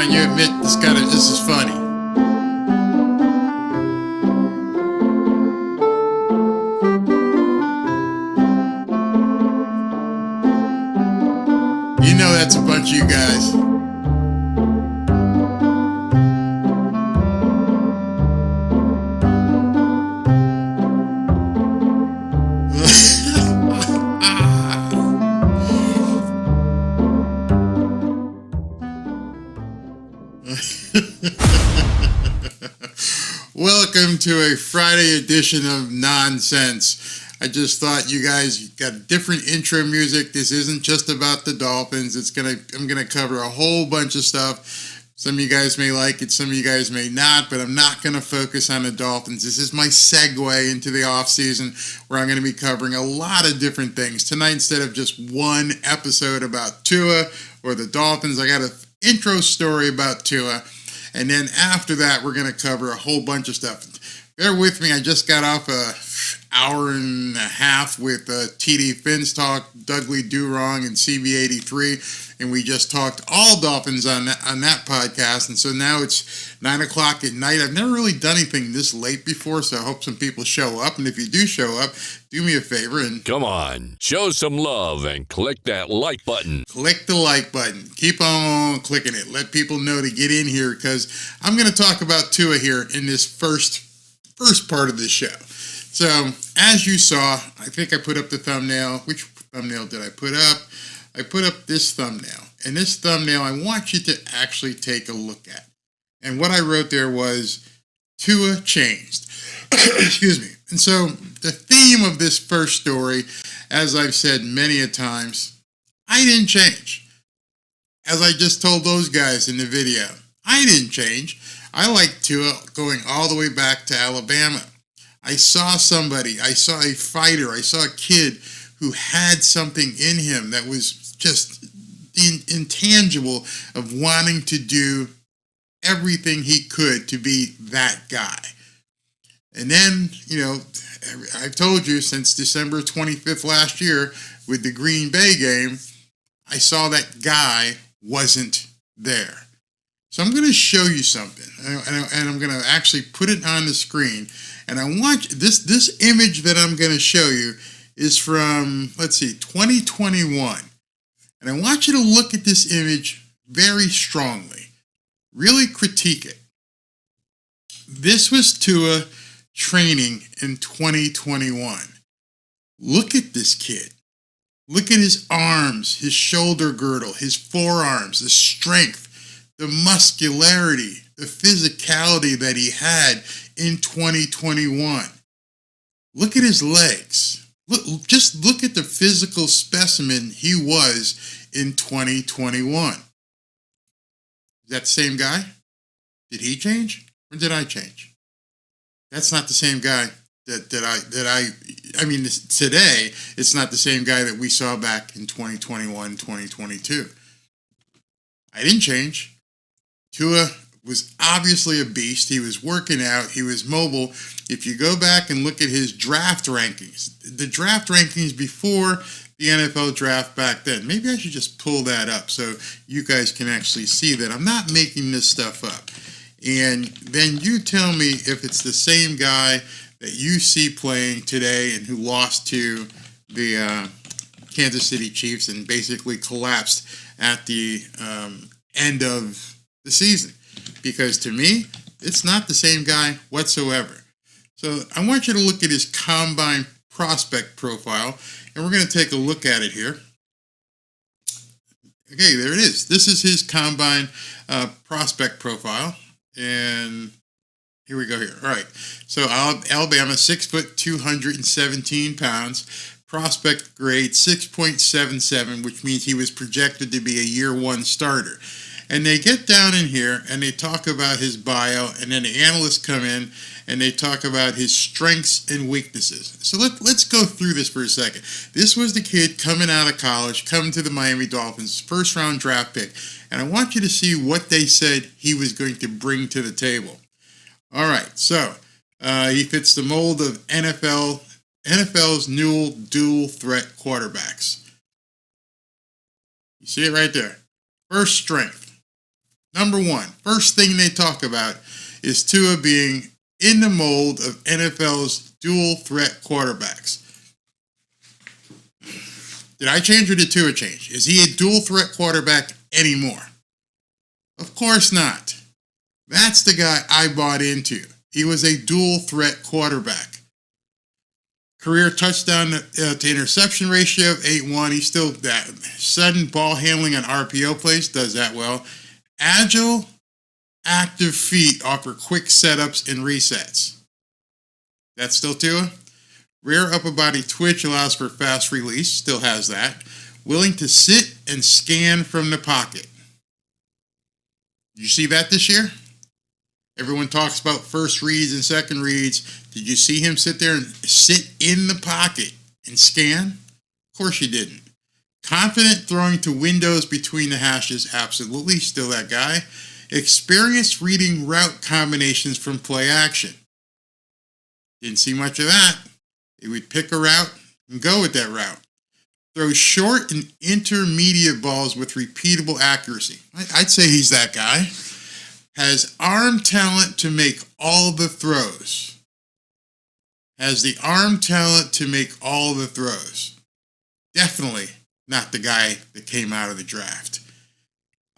on, you admit this is funny. You know that's a bunch of you guys. Welcome to a Friday edition of Nonsense. I just thought you guys got different intro music. This isn't just about the Dolphins. I'm gonna cover a whole bunch of stuff. Some of you guys may like it, some of you guys may not, but I'm not gonna focus on the Dolphins. This is my segue into the off season where I'm gonna be covering a lot of different things. Tonight, instead of just one episode about Tua or the Dolphins, I got an intro story about Tua. And then after that, we're going to cover a whole bunch of stuff. Bear with me. I just got off an hour and a half with TD Finns Talk, Dudley Do-Wrong, and CB83. And we just talked all Dolphins on that podcast. And so now it's 9 o'clock at night. I've never really done anything this late before, so I hope some people show up. And if you do show up, do me a favor and... Come on, show some love and click that like button. Click the like button. Keep on clicking it. Let people know to get in here because I'm going to talk about Tua here in this first part of this show. So, as you saw, I think I put up the thumbnail. Which thumbnail did I put up? I put up this thumbnail. And this thumbnail, I want you to actually take a look at. And what I wrote there was, Tua changed. Excuse me. And so, the theme of this first story, as I've said many a times, I didn't change. As I just told those guys in the video, I didn't change. I like Tua going all the way back to Alabama. I saw somebody, I saw a fighter, I saw a kid who had something in him that was just intangible of wanting to do everything he could to be that guy. And then, I've told you since December 25th last year with the Green Bay game, I saw that guy wasn't there. So I'm going to show you something, and I'm going to actually put it on the screen. And I want this image that I'm going to show you is from, 2021. And I want you to look at this image very strongly. Really critique it. This was Tua training in 2021. Look at this kid. Look at his arms, his shoulder girdle, his forearms, the strength, the muscularity, the physicality that he had in 2021. Look at his legs. Just look at the physical specimen he was in 2021. Is that the same guy? Did he change or did I change? That's not the same guy today, it's not the same guy that we saw back in 2021, 2022. I didn't change. Tua was obviously a beast. He was working out. He was mobile. If you go back and look at his draft rankings, the draft rankings before the NFL draft back then, maybe I should just pull that up so you guys can actually see that I'm not making this stuff up. And then you tell me if it's the same guy that you see playing today and who lost to the Kansas City Chiefs and basically collapsed at the end of the season. Because to me, it's not the same guy whatsoever. So I want you to look at his combine prospect profile, and we're going to take a look at it here. Okay, there it is. This is his combine prospect profile, and here we go here. All right, so Alabama, 6 foot, 217 pounds, prospect grade 6.77, which means he was projected to be a year one starter. And they get down in here and they talk about his bio, and then the analysts come in and they talk about his strengths and weaknesses. So let's go through this for a second. This was the kid coming out of college, coming to the Miami Dolphins, first round draft pick. And I want you to see what they said he was going to bring to the table. All right, so he fits the mold of NFL's new dual threat quarterbacks. You see it right there. First strength. Number one, first thing they talk about is Tua being in the mold of NFL's dual threat quarterbacks. Did I change or did Tua change? Is he a dual threat quarterback anymore? Of course not. That's the guy I bought into. He was a dual threat quarterback. Career touchdown to interception ratio of 8-1. He's still that sudden ball handling on RPO plays, does that well. Agile, active feet offer quick setups and resets. That's still Tua. Rear upper body twitch allows for fast release, still has that. Willing to sit and scan from the pocket. Did you see that this year? Everyone talks about first reads and second reads. Did you see him sit there and sit in the pocket and scan? Of course you didn't. Confident throwing to windows between the hashes, absolutely, still that guy. Experienced reading route combinations from play action. Didn't see much of that. He would pick a route and go with that route. Throw short and intermediate balls with repeatable accuracy. I'd say he's that guy. Has arm talent to make all the throws. Has the arm talent to make all the throws. Definitely not the guy that came out of the draft.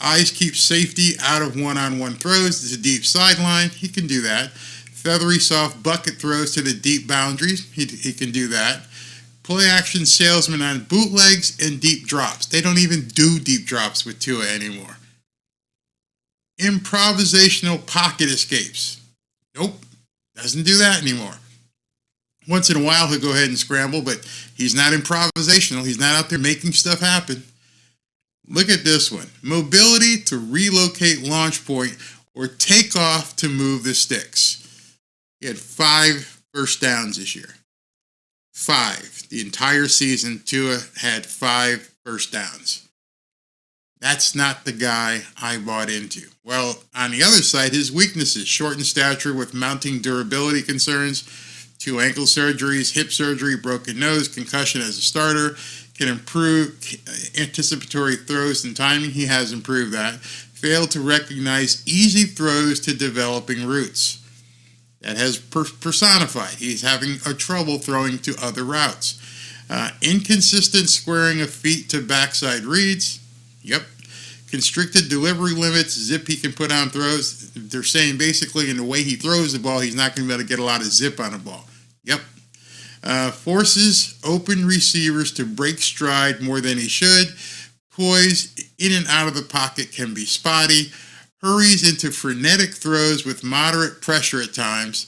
Eyes keep safety out of one-on-one throws to the deep sideline. He can do that. Feathery, soft bucket throws to the deep boundaries. He can do that. Play action salesman on bootlegs and deep drops. They don't even do deep drops with Tua anymore. Improvisational pocket escapes. Nope, doesn't do that anymore. Once in a while he'll go ahead and scramble, but he's not improvisational. He's not out there making stuff happen. Look at this one. Mobility to relocate launch point or take off to move the sticks. He had 5 first downs this year. 5. The entire season, Tua had 5 first downs. That's not the guy I bought into. Well, on the other side, his weaknesses. Short in stature with mounting durability concerns. 2 ankle surgeries, hip surgery, broken nose, concussion as a starter. Can improve anticipatory throws and timing. He has improved that. Failed to recognize easy throws to developing routes. That has personified. He's having a trouble throwing to other routes. Inconsistent squaring of feet to backside reads. Yep. Constricted delivery limits. Zip he can put on throws. They're saying basically in the way he throws the ball, he's not going to be able to get a lot of zip on the ball. Yep. Forces open receivers to break stride more than he should. Poise in and out of the pocket can be spotty. Hurries into frenetic throws with moderate pressure at times.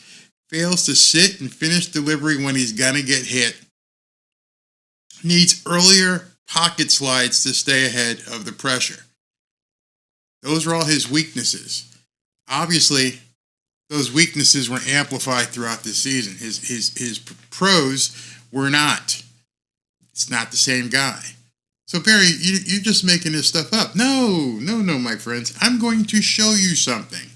Fails to sit and finish delivery when he's going to get hit. Needs earlier pocket slides to stay ahead of the pressure. Those are all his weaknesses. Obviously, those weaknesses were amplified throughout the season. His pros were not. It's not the same guy. So, Barry, you're just making this stuff up. No, my friends. I'm going to show you something.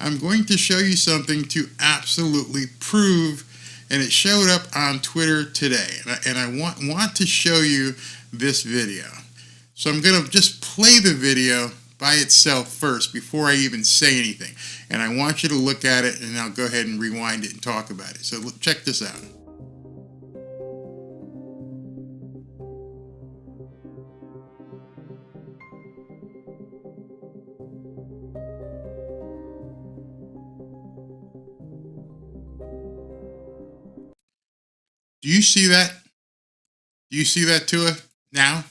I'm going to show you something to absolutely prove, and it showed up on Twitter today. And I want to show you this video. So I'm going to just play the video by itself first before I even say anything. And I want you to look at it, and I'll go ahead and rewind it and talk about it. So check this out. Do you see that? Do you see that, Tua, now?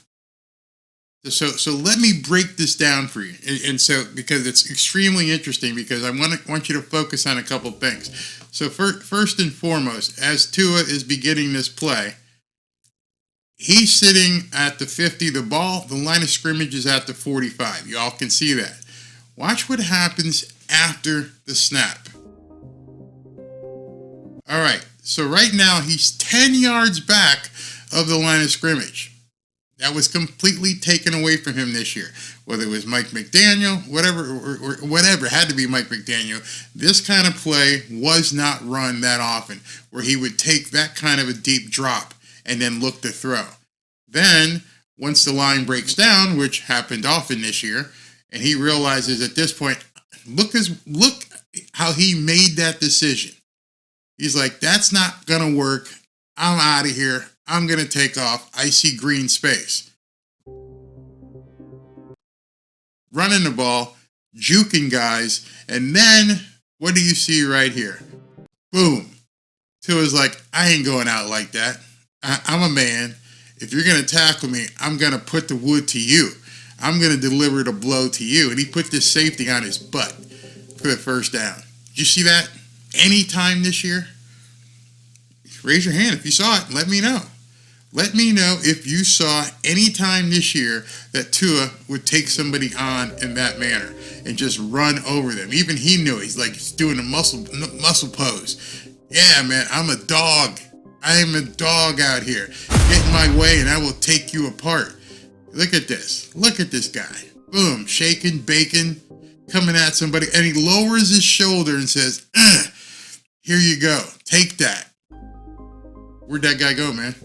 So let me break this down for you. And so, because it's extremely interesting, because I want you to focus on a couple things. So first and foremost, as Tua is beginning this play, he's sitting at the 50. The line of scrimmage is at the 45. You all can see that. Watch what happens after the snap. All right. So right now, he's 10 yards back of the line of scrimmage. That was completely taken away from him this year. Whether it was Mike McDaniel, whatever, it had to be Mike McDaniel. This kind of play was not run that often, where he would take that kind of a deep drop and then look to throw. Then, once the line breaks down, which happened often this year, And he realizes at this point, look how he made that decision. He's like, that's not going to work. I'm out of here. I'm going to take off. I see green space. Running the ball, juking guys, and then what do you see right here? Boom. Tua's like, I ain't going out like that. I'm a man. If you're going to tackle me, I'm going to put the wood to you. I'm going to deliver the blow to you. And he put this safety on his butt for the first down. Did you see that any time this year? Raise your hand if you saw it. Let me know. Let me know if you saw any time this year that Tua would take somebody on in that manner and just run over them. Even he knew it. He's like doing a muscle pose. Yeah, man, I'm a dog. I am a dog out here. Get in my way and I will take you apart. Look at this. Look at this guy. Boom, shaking, bacon, coming at somebody. And he lowers his shoulder and says, here you go. Take that. Where'd that guy go, man?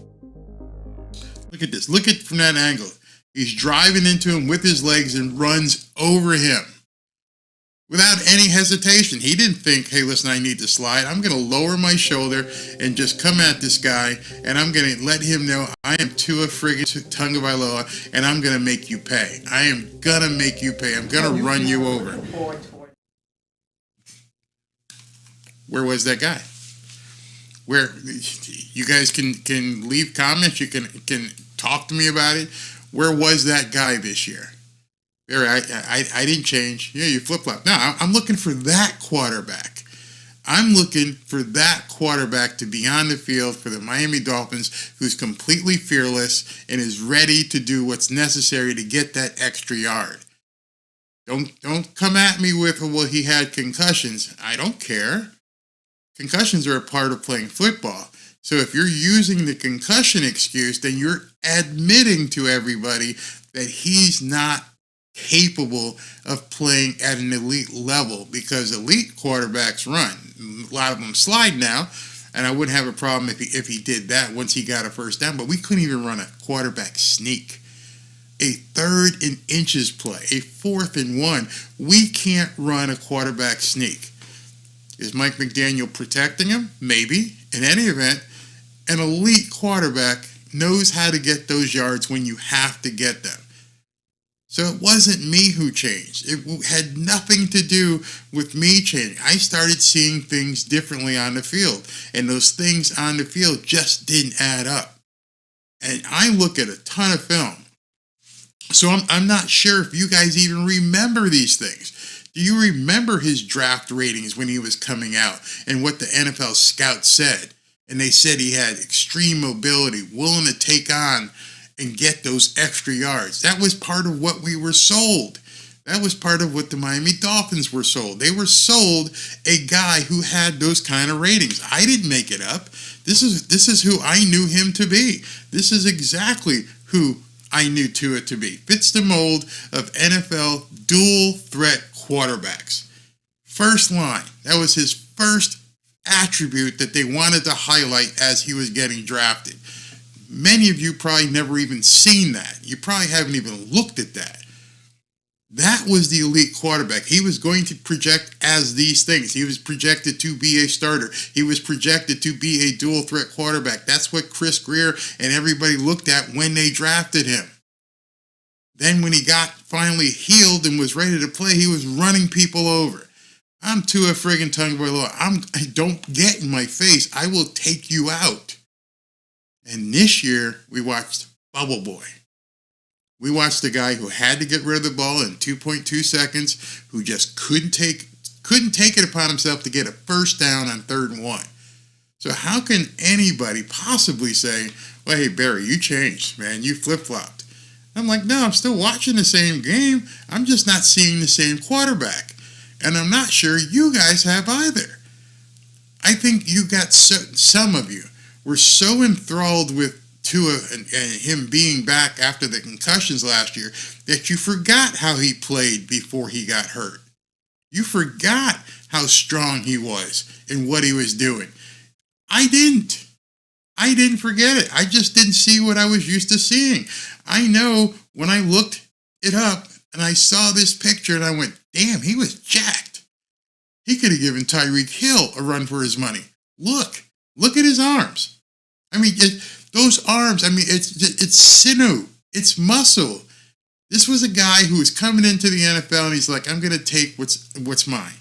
Look at this. Look at it from that angle. He's driving into him with his legs and runs over him without any hesitation. He didn't think, hey, listen, I need to slide. I'm going to lower my shoulder and just come at this guy, and I'm going to let him know I am Tua friggin' Tagovailoa, and I'm going to make you pay. I am going to make you pay. I'm going to run you over. Where was that guy? Where you guys can leave comments, you can talk to me about it. Where was that guy this year? There, I didn't change. Yeah, you flip-flop. No, I'm looking for that quarterback. I'm looking for that quarterback to be on the field for the Miami Dolphins who's completely fearless and is ready to do what's necessary to get that extra yard. Don't come at me with, well, he had concussions. I don't care. Concussions are a part of playing football. So if you're using the concussion excuse, then you're admitting to everybody that he's not capable of playing at an elite level, because elite quarterbacks run. A lot of them slide now, and I wouldn't have a problem if he did that once he got a first down, but we couldn't even run a quarterback sneak. A 3rd and inches play, a 4th and 1. We can't run a quarterback sneak. Is Mike McDaniel protecting him? Maybe. In any event, an elite quarterback knows how to get those yards when you have to get them. So it wasn't me who changed. It had nothing to do with me changing. I started seeing things differently on the field, and those things on the field just didn't add up. And I look at a ton of film. So I'm not sure if you guys even remember these things. Do you remember his draft ratings when he was coming out and what the NFL scouts said? And they said he had extreme mobility, willing to take on and get those extra yards. That was part of what we were sold. That was part of what the Miami Dolphins were sold. They were sold a guy who had those kind of ratings. I didn't make it up. This is who I knew him to be. This is exactly who I knew Tua to be. Fits the mold of NFL dual threat quarterbacks. First line. That was his first attribute that they wanted to highlight as he was getting drafted. Many of you probably never even seen that. You probably haven't even looked at that. That was the elite quarterback. He was going to project as these things. He was projected to be a starter. He was projected to be a dual threat quarterback. That's what Chris Greer and everybody looked at when they drafted him. Then when he got finally healed and was ready to play, he was running people over. I'm Tua friggin' Tagovailoa. Don't get in my face. I will take you out. And this year, we watched Bubble Boy. We watched a guy who had to get rid of the ball in 2.2 seconds, who just couldn't take it upon himself to get a first down on 3rd and 1. So how can anybody possibly say, well, hey, Barry, you changed, man. You flip-flopped. I'm like, no, I'm still watching the same game. I'm just not seeing the same quarterback. And I'm not sure you guys have either. I think you got some of you were so enthralled with Tua and him being back after the concussions last year that you forgot how he played before he got hurt. You forgot how strong he was and what he was doing. I didn't. I didn't forget it. I just didn't see what I was used to seeing. I know when I looked it up, And I saw this picture and I went, damn, he was jacked. He could have given Tyreek Hill a run for his money. Look at his arms. I mean, those arms, I mean, it's sinew, it's muscle. This was a guy who was coming into the NFL and he's like, I'm going to take what's mine.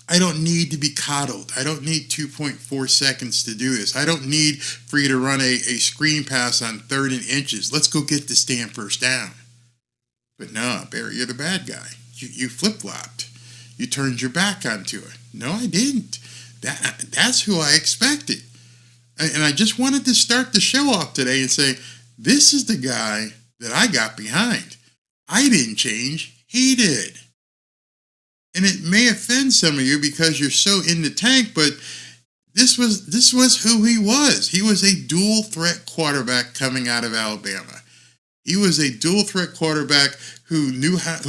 I don't need to be coddled. I don't need 2.4 seconds to do this. I don't need for you to run a screen pass on 3rd and inches. Let's go get this damn first down. But no, Barry, you're the bad guy. You flip-flopped. You turned your back onto it. No, I didn't. That's who I expected. And I just wanted to start the show off today and say, this is the guy that I got behind. I didn't change. He did. And it may offend some of you because you're so in the tank, but this was who he was. He was a dual threat quarterback coming out of Alabama. He was a dual threat quarterback who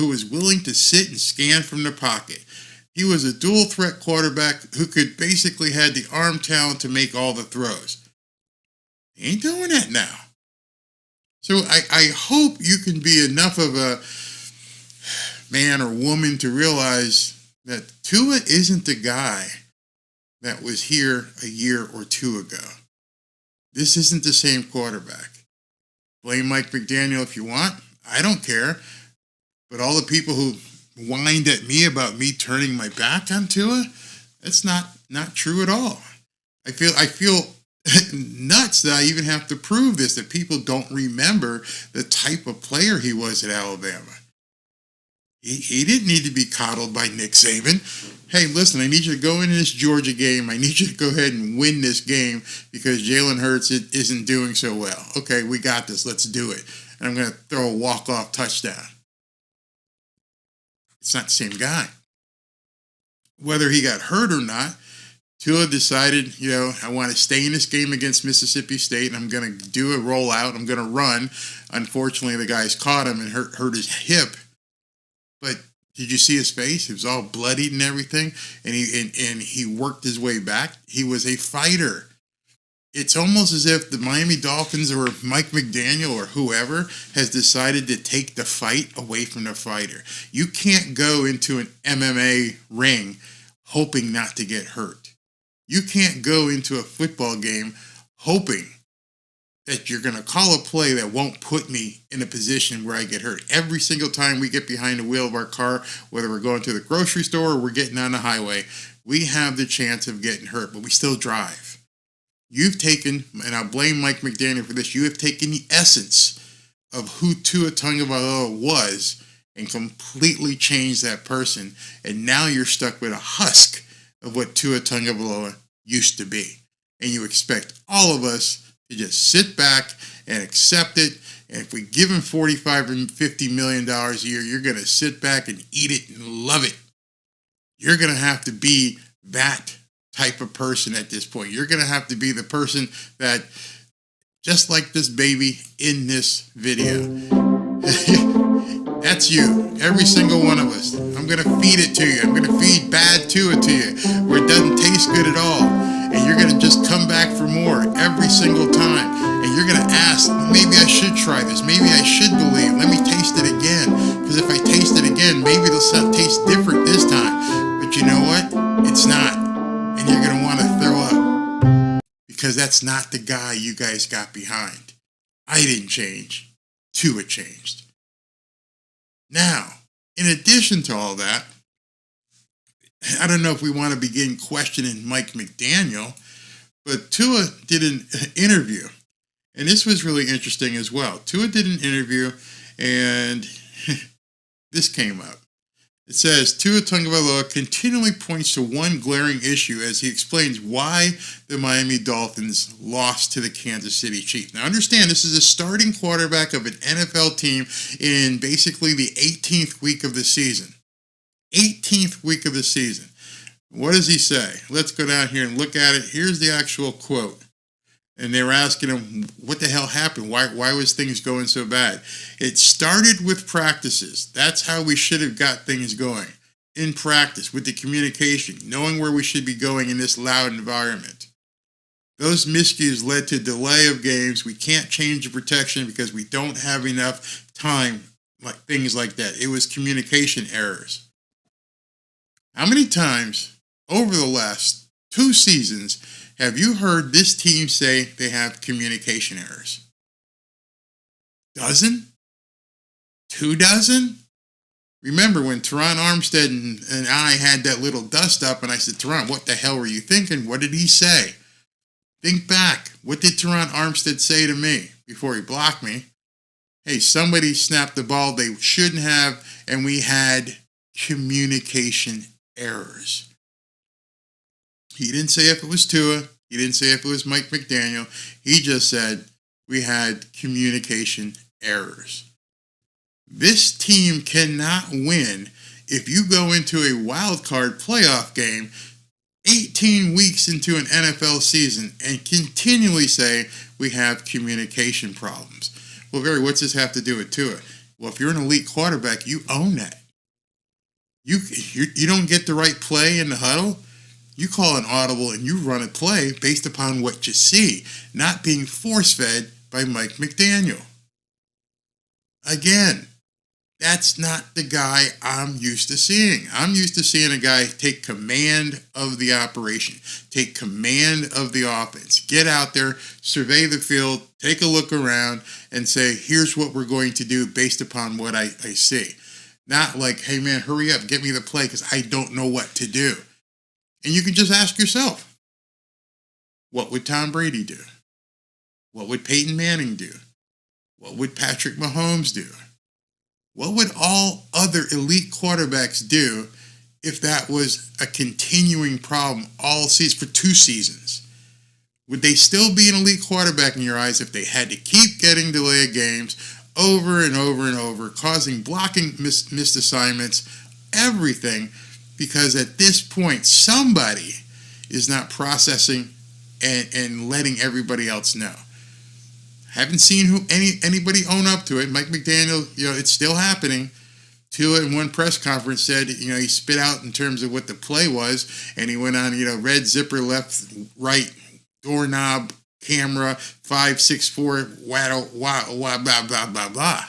was willing to sit and scan from the pocket. He was a dual threat quarterback who could basically had the arm talent to make all the throws. He ain't doing that now. So I hope you can be enough of a man or woman to realize that Tua isn't the guy that was here a year or two ago. This isn't the same quarterback. Blame Mike McDaniel if you want. I don't care. But all the people who whined at me about me turning my back on Tua, that's not true at all. I feel nuts that I even have to prove this, that people don't remember the type of player he was at Alabama. He didn't need to be coddled by Nick Saban. Hey, listen, I need you to go into this Georgia game. I need you to go ahead and win this game because Jalen Hurts isn't doing so well. Okay, we got this. Let's do it. And I'm going to throw a walk-off touchdown. It's not the same guy. Whether he got hurt or not, Tua decided, I want to stay in this game against Mississippi State, and I'm going to do a rollout. I'm going to run. Unfortunately, the guys caught him and hurt his hip. But did you see his face? It was all bloodied and everything, and he worked his way back. He was a fighter. It's almost as if the Miami Dolphins or Mike McDaniel or whoever has decided to take the fight away from the fighter. You can't go into an MMA ring hoping not to get hurt. You can't go into a football game hoping that you're going to call a play that won't put me in a position where I get hurt. Every single time we get behind the wheel of our car, whether we're going to the grocery store or we're getting on the highway, we have the chance of getting hurt, but we still drive. You've taken, and I'll blame Mike McDaniel for this, you have taken the essence of who Tua Tagovailoa was and completely changed that person, and now you're stuck with a husk of what Tua Tagovailoa used to be. And you expect all of us to just sit back and accept it. And if we give him $45 and $50 million a year, you're going to sit back and eat it and love it. You're going to have to be that type of person at this point. You're going to have to be the person that, just like this baby in this video, that's you. Every single one of us. I'm going to feed it to you. I'm going to feed bad Tua to you where it doesn't taste good at all. And you're going to just come back for more every single time. And you're going to ask, maybe I should try this. Maybe I should believe. Let me taste it again. Because if I taste it again, maybe it'll taste different this time. But you know what? It's not. And you're going to want to throw up. Because that's not the guy you guys got behind. I didn't change. Tua changed. Now, in addition to all that, I don't know if we want to begin questioning Mike McDaniel, but Tua did an interview, and this was really interesting as well. Tua did an interview, and this came up. It says, Tua Tagovailoa continually points to one glaring issue as he explains why the Miami Dolphins lost to the Kansas City Chiefs. Now understand, this is a starting quarterback of an NFL team in basically the 18th week of the season. 18th week of the season. What does he say? Let's go down here and look at it. Here's the actual quote. And they were asking him, what the hell happened? Why was things going so bad? It started with practices. That's how we should have got things going. In practice, with the communication, knowing where we should be going in this loud environment. Those miscues led to delay of games. We can't change the protection because we don't have enough time like things like that. It was communication errors. How many times over the last 2 seasons have you heard this team say they have communication errors? Dozen? 2 dozen? Remember when Teron Armstead and I had that little dust up and I said, Teron, what the hell were you thinking? What did he say? Think back. What did Teron Armstead say to me before he blocked me? Hey, somebody snapped the ball they shouldn't have, and we had communication errors. He didn't say if it was Tua. He didn't say if it was Mike McDaniel. He just said we had communication errors. This team cannot win if you go into a wild card playoff game 18 weeks into an NFL season and continually say we have communication problems. Well, Barry, what's this have to do with Tua? Well, if you're an elite quarterback, you own that. You don't get the right play in the huddle. You call an audible and you run a play based upon what you see, not being force-fed by Mike McDaniel. Again, that's not the guy I'm used to seeing. I'm used to seeing a guy take command of the operation, take command of the offense, get out there, survey the field, take a look around, and say, here's what we're going to do based upon what I see. Not like, hey man, hurry up, get me the play because I don't know what to do. And you can just ask yourself, what would Tom Brady do? What would Peyton Manning do? What would Patrick Mahomes do? What would all other elite quarterbacks do if that was a continuing problem all season for 2 seasons? Would they still be an elite quarterback in your eyes if they had to keep getting delayed games over and over and over, causing blocking missed assignments, everything, because at this point somebody is not processing and letting everybody else know? Haven't seen anybody own up to it. Mike McDaniel, it's still happening. Tua in one press conference said, he spit out in terms of what the play was, and he went on, red zipper, left, right, doorknob, camera, 5, 6, 4, waddle, blah, blah, blah, blah.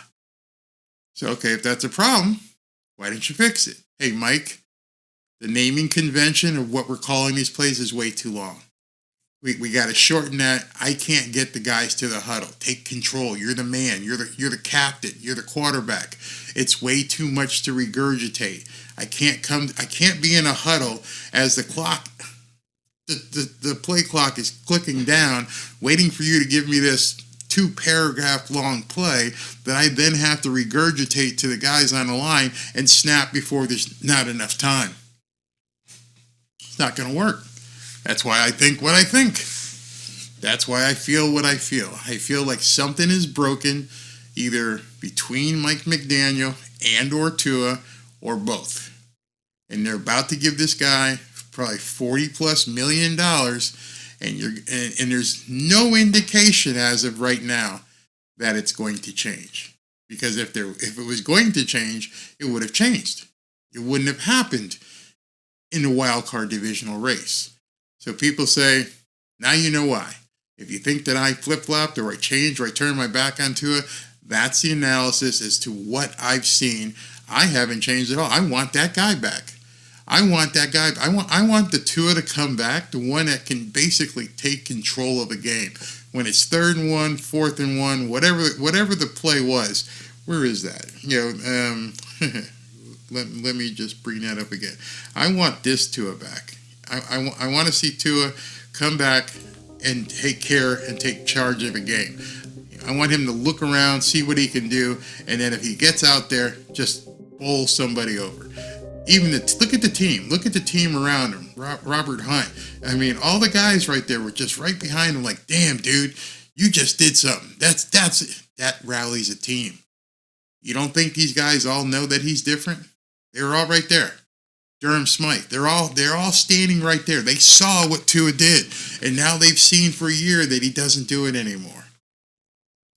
So, okay, if that's a problem, why didn't you fix it? Hey, Mike, the naming convention of what we're calling these plays is way too long. We got to shorten that. I can't get the guys to the huddle. Take control. You're the man. You're the captain. You're the quarterback. It's way too much to regurgitate. I can't be in a huddle as the clock, the play clock is clicking down, waiting for you to give me this 2-paragraph long play that I then have to regurgitate to the guys on the line and snap before there's not enough time. It's not going to work. That's why I think what I think. That's why I feel what I feel. I feel like something is broken either between Mike McDaniel and or Tua or both. And they're about to give this guy probably $40+ million, and there's no indication as of right now that it's going to change. Because if it was going to change, it would have changed. It wouldn't have happened in the wild card divisional race. So people say, now you know why. If you think that I flip-flopped or I changed or I turned my back on Tua, that's the analysis as to what I've seen. I haven't changed at all. I want that guy back. I want that guy. I want the Tua to come back, the one that can basically take control of a game. When it's 3rd and 1, 4th and 1, whatever the play was. Where is that? Let me just bring that up again. I want this Tua back. I want to see Tua come back and take care and take charge of a game. I want him to look around, see what he can do, and then if he gets out there, just bowl somebody over. Look at the team. Look at the team around him. Robert Hunt. I mean, all the guys right there were just right behind him like, damn, dude, you just did something. That's it. That rallies a team. You don't think these guys all know that he's different? They were all right there. Durham Smythe. They're all standing right there. They saw what Tua did, and now they've seen for a year that he doesn't do it anymore.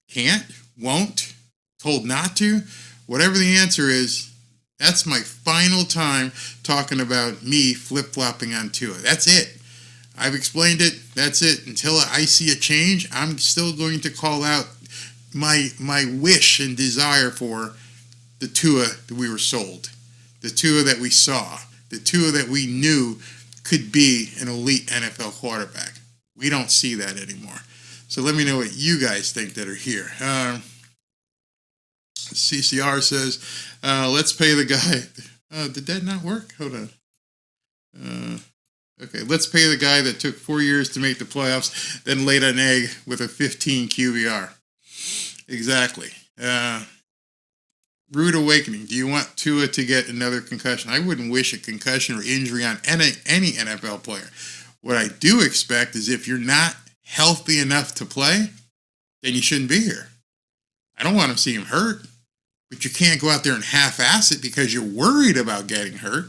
Can't, won't, told not to, whatever the answer is, that's my final time talking about me flip-flopping on Tua. That's it. I've explained it. That's it. Until I see a change, I'm still going to call out my wish and desire for the Tua that we were sold, the Tua that we saw, the Tua that we knew could be an elite NFL quarterback. We don't see that anymore. So let me know what you guys think that are here. CCR says, let's pay the guy. Did that not work? Hold on. Okay, let's pay the guy that took 4 years to make the playoffs, then laid an egg with a 15 QBR. Exactly. Rude awakening. Do you want Tua to get another concussion? I wouldn't wish a concussion or injury on any NFL player. What I do expect is if you're not healthy enough to play, then you shouldn't be here. I don't want to see him hurt, but you can't go out there and half-ass it because you're worried about getting hurt.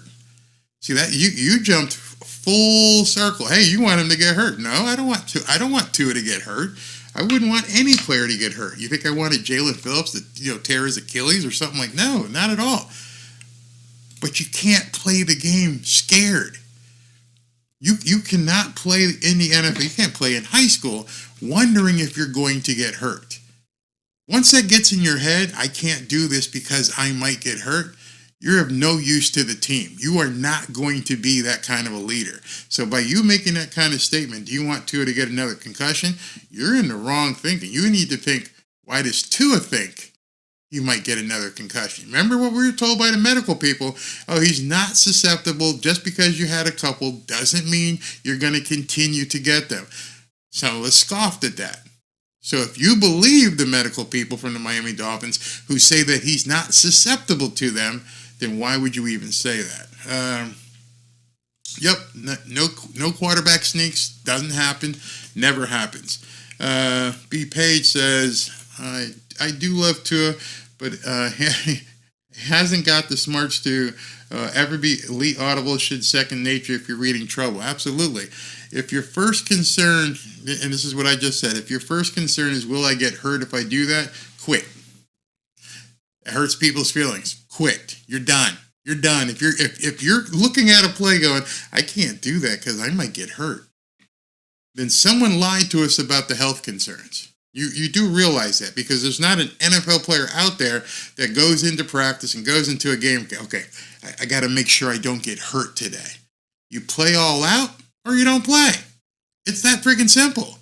See that you jumped full circle. Hey, you want him to get hurt? No, I don't want Tua to get hurt. I wouldn't want any player to get hurt. You think I wanted Jalen Phillips to tear his Achilles or something like? No, not at all. But you can't play the game scared. You cannot play in the NFL. You can't play in high school wondering if you're going to get hurt. Once that gets in your head, I can't do this because I might get hurt, you're of no use to the team. You are not going to be that kind of a leader. So by you making that kind of statement, do you want Tua to get another concussion? You're in the wrong thinking. You need to think, why does Tua think he might get another concussion? Remember what we were told by the medical people? Oh, he's not susceptible. Just because you had a couple doesn't mean you're going to continue to get them. Some of us scoffed at that. So if you believe the medical people from the Miami Dolphins who say that he's not susceptible to them, then why would you even say that? Yep, no quarterback sneaks. Doesn't happen. Never happens. B. Page says, I do love Tua, but he hasn't got the smarts to ever be elite audible. Should second nature if you're reading trouble. Absolutely. If your first concern, and this is what I just said, if your first concern is will I get hurt if I do that, quit. It hurts people's feelings. Quit. You're done. You're done. If you're looking at a play going, I can't do that because I might get hurt, then someone lied to us about the health concerns. You do realize that because there's not an NFL player out there that goes into practice and goes into a game. Okay, I got to make sure I don't get hurt today. You play all out or you don't play. It's that freaking simple.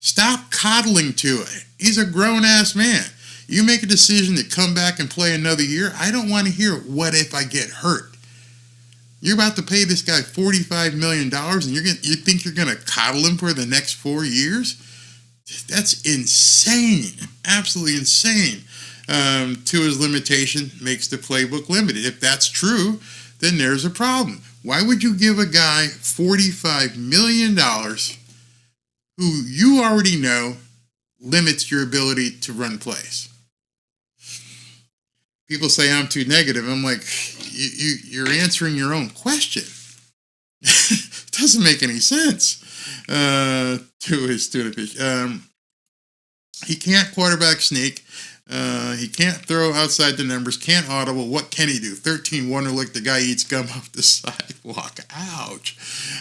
Stop coddling Tua. He's a grown-ass man. You make a decision to come back and play another year. I don't want to hear, what if I get hurt? You're about to pay this guy $45 million and you think you're going to coddle him for the next 4 years? That's insane. Absolutely insane. Tua's limitation makes the playbook limited. If that's true, then there's a problem. Why would you give a guy $45 million who you already know limits your ability to run plays? People say I'm too negative. I'm like, you're answering your own question. It doesn't make any sense. To his student fish. He can't quarterback sneak. He can't throw outside the numbers. Can't audible. What can he do? 13 wonder like the guy eats gum off the sidewalk. Ouch.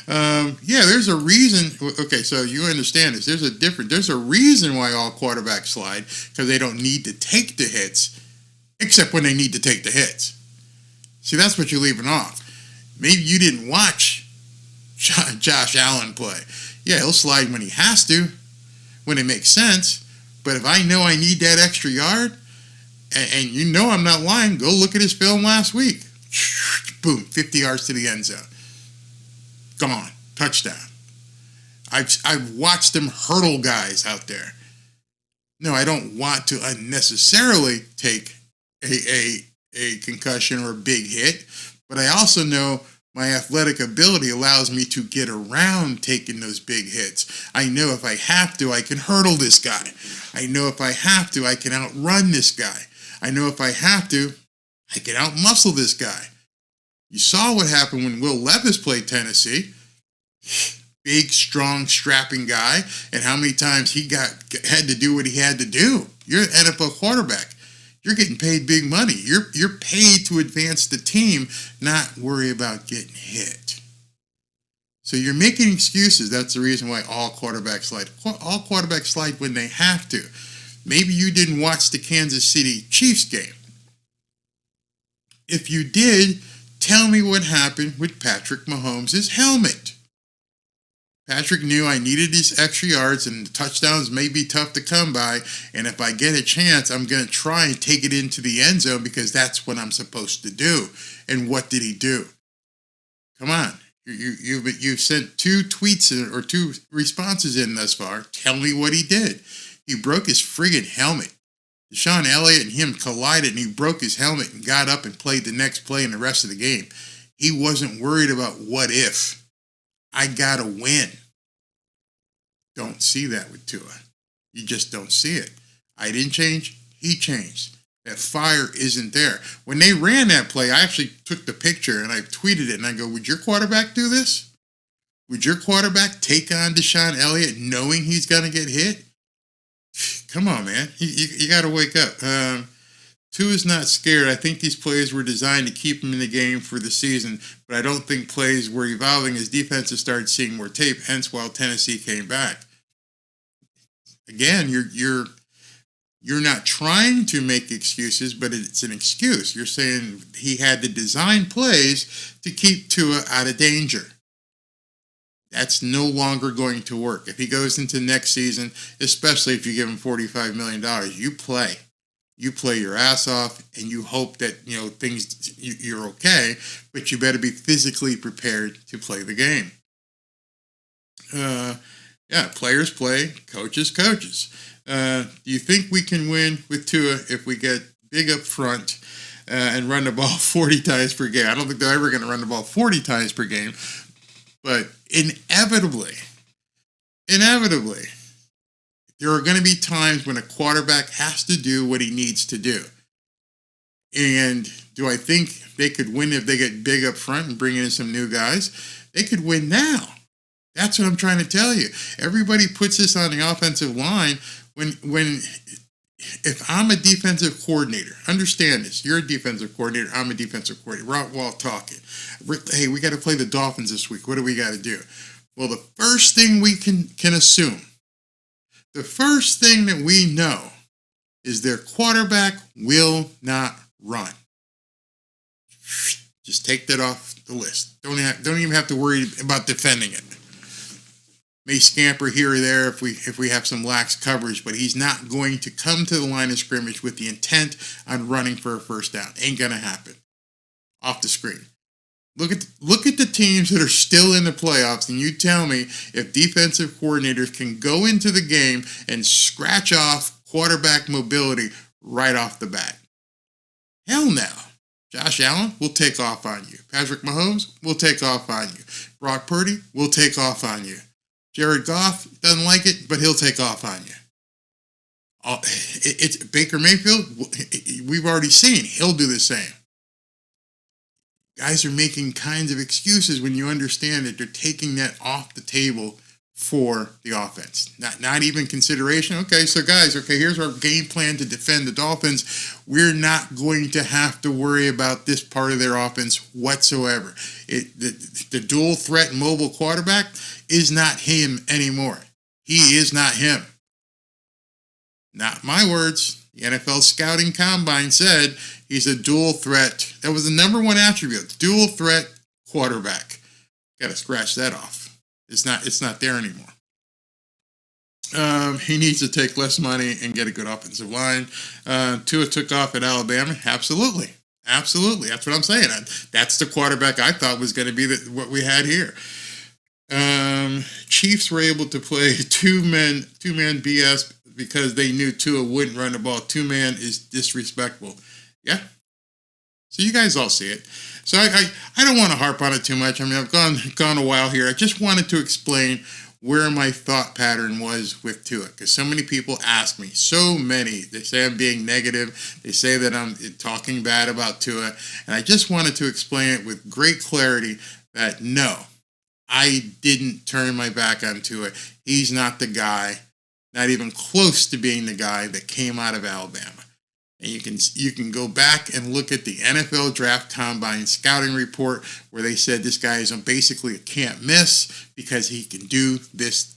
Yeah, there's a reason. Okay, so you understand this. There's a reason why all quarterbacks slide, because they don't need to take the hits, except when they need to take the hits. See, that's what you're leaving off. Maybe you didn't watch Josh Allen play. Yeah, he'll slide when he has to, when it makes sense. But if I know I need that extra yard, and you know I'm not lying, go look at his film last week. Boom, 50 yards to the end zone. Gone. Touchdown. I've watched him hurdle guys out there. No, I don't want to unnecessarily take a concussion or a big hit, but I also know my athletic ability allows me to get around taking those big hits. I know if I have to, I can hurdle this guy. I know if I have to, I can outrun this guy. I know if I have to, I can outmuscle this guy. You saw what happened when Will Levis played Tennessee. Big, strong, strapping guy, and how many times he had to do what he had to do. You're an NFL quarterback. You're getting paid big money. You're paid to advance the team, not worry about getting hit. So you're making excuses. That's the reason why all quarterbacks slide. All quarterbacks slide when they have to. Maybe you didn't watch the Kansas City Chiefs game. if you did, tell me what happened with Patrick Mahomes' helmet. Patrick knew I needed these extra yards and the touchdowns may be tough to come by. And if I get a chance, I'm going to try and take it into the end zone because that's what I'm supposed to do. And what did he do? Come on. You've sent 2 tweets or 2 responses in thus far. Tell me what he did. He broke his friggin' helmet. Deshaun Elliott and him collided and he broke his helmet and got up and played the next play in the rest of the game. He wasn't worried about what if. I gotta win. Don't see that with Tua. You just don't see it. I didn't change. He changed. That fire isn't there. When they ran that play, I actually took the picture and I tweeted it and I go, would your quarterback do this? Would your quarterback take on Deshaun Elliott knowing he's going to get hit? Come on, man. You got to wake up. Tua's not scared. I think these plays were designed to keep him in the game for the season, but I don't think plays were evolving as defenses started seeing more tape, hence why Tennessee came back. Again, you're not trying to make excuses, but it's an excuse. You're saying he had to design plays to keep Tua out of danger. That's no longer going to work. If he goes into next season, especially if you give him $45 million, you play. You play your ass off, and you hope that you're okay, but you better be physically prepared to play the game. Players play, coaches. Do you think we can win with Tua if we get big up front and run the ball 40 times per game? I don't think they're ever going to run the ball 40 times per game, but inevitably, there are going to be times when a quarterback has to do what he needs to do. And do I think they could win if they get big up front and bring in some new guys? They could win now. That's what I'm trying to tell you. Everybody puts this on the offensive line if I'm a defensive coordinator, understand this. You're a defensive coordinator. I'm a defensive coordinator. We're all talking. Hey, we got to play the Dolphins this week. What do we got to do? Well, the first thing we can assume, the first thing that we know is their quarterback will not run. Just take that off the list. Don't even have to worry about defending it. May scamper here or there if we have some lax coverage, but he's not going to come to the line of scrimmage with the intent on running for a first down. Ain't gonna happen. Off the screen. Look at the teams that are still in the playoffs, and you tell me if defensive coordinators can go into the game and scratch off quarterback mobility right off the bat. Hell no. Josh Allen will take off on you. Patrick Mahomes will take off on you. Brock Purdy will take off on you. Jared Goff doesn't like it, but he'll take off on you. It's Baker Mayfield. We've already seen he'll do the same. Guys are making kinds of excuses when you understand that they're taking that off the table for the offense. Not even consideration. Okay, so guys, here's our game plan to defend the Dolphins. We're not going to have to worry about this part of their offense whatsoever. The dual threat mobile quarterback is not him anymore. He is not him. Not my words. The NFL Scouting Combine said he's a dual threat. That was the number one attribute. Dual threat quarterback. Got to scratch that off. It's not there anymore. He needs to take less money and get a good offensive line. Tua took off at Alabama. Absolutely. That's what I'm saying. That's the quarterback I thought was going to be what we had here. Chiefs were able to play two-man BS because they knew Tua wouldn't run the ball. Two-man is disrespectful. Yeah. So you guys all see it. So I don't want to harp on it too much. I mean, I've gone a while here. I just wanted to explain where my thought pattern was with Tua, because so many people ask me, they say I'm being negative, they say that I'm talking bad about Tua, and I just wanted to explain it with great clarity that no, I didn't turn my back on Tua. He's not the guy, not even close to being the guy that came out of Alabama. And you can go back and look at the NFL Draft Combine scouting report where they said this guy is basically a can't miss because he can do this,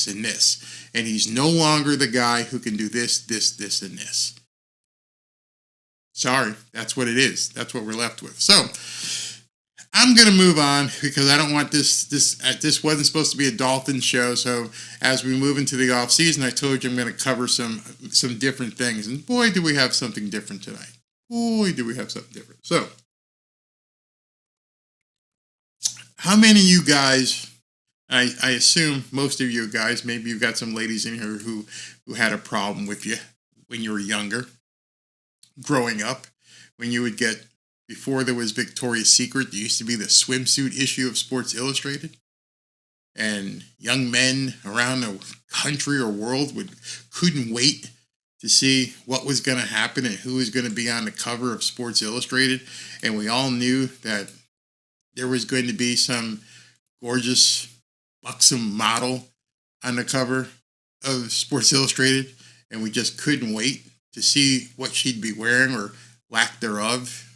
and this. And he's no longer the guy who can do this, and this. Sorry, that's what it is. That's what we're left with. So I'm going to move on because I don't want this wasn't supposed to be a Dolphins show. So as we move into the off season, I told you I'm going to cover some different things. And boy, do we have something different tonight. Boy, do we have something different. So how many of you guys, I assume most of you guys, maybe you've got some ladies in here who had a problem with you when you were younger, growing up, when you would get, before there was Victoria's Secret, there used to be the swimsuit issue of Sports Illustrated. And young men around the country or world couldn't wait to see what was going to happen and who was going to be on the cover of Sports Illustrated. And we all knew that there was going to be some gorgeous, buxom model on the cover of Sports Illustrated. And we just couldn't wait to see what she'd be wearing or lack thereof.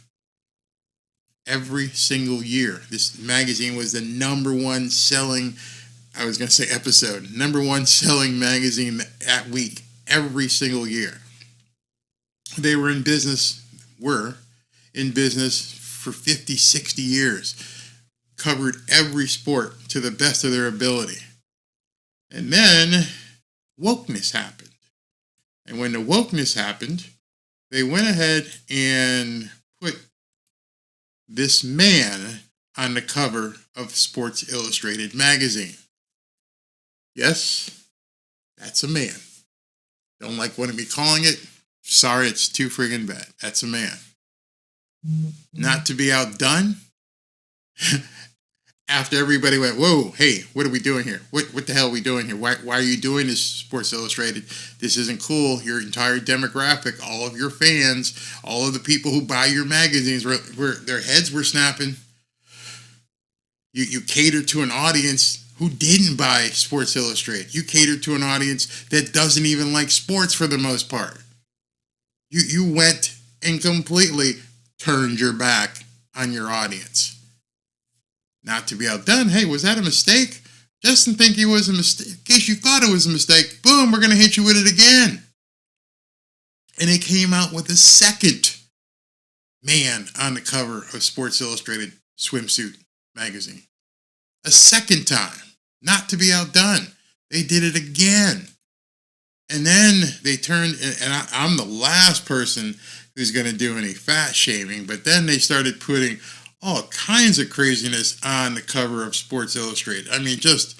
Every single year, this magazine was the number one selling, number one selling magazine that week, every single year. They were in business for 50, 60 years, covered every sport to the best of their ability. And then wokeness happened. And when the wokeness happened, they went ahead and put this man on the cover of Sports Illustrated magazine. Yes, that's a man. Don't like what I'm calling it? Sorry, it's too friggin' bad. That's a man. Not to be outdone, after everybody went, whoa, hey, what are we doing here? What the hell are we doing here? Why are you doing this, Sports Illustrated? This isn't cool. Your entire demographic, all of your fans, all of the people who buy your magazines, their heads were snapping. You cater to an audience who didn't buy Sports Illustrated. You cater to an audience that doesn't even like sports for the most part. You went and completely turned your back on your audience. Not to be outdone, hey, was that a mistake? Just didn't think it was a mistake. In case you thought it was a mistake, boom, we're going to hit you with it again. And it came out with a second man on the cover of Sports Illustrated swimsuit magazine. A second time. Not to be outdone. They did it again. And then they turned, and I'm the last person who's going to do any fat shaming, but then they started putting all kinds of craziness on the cover of Sports Illustrated. I mean, just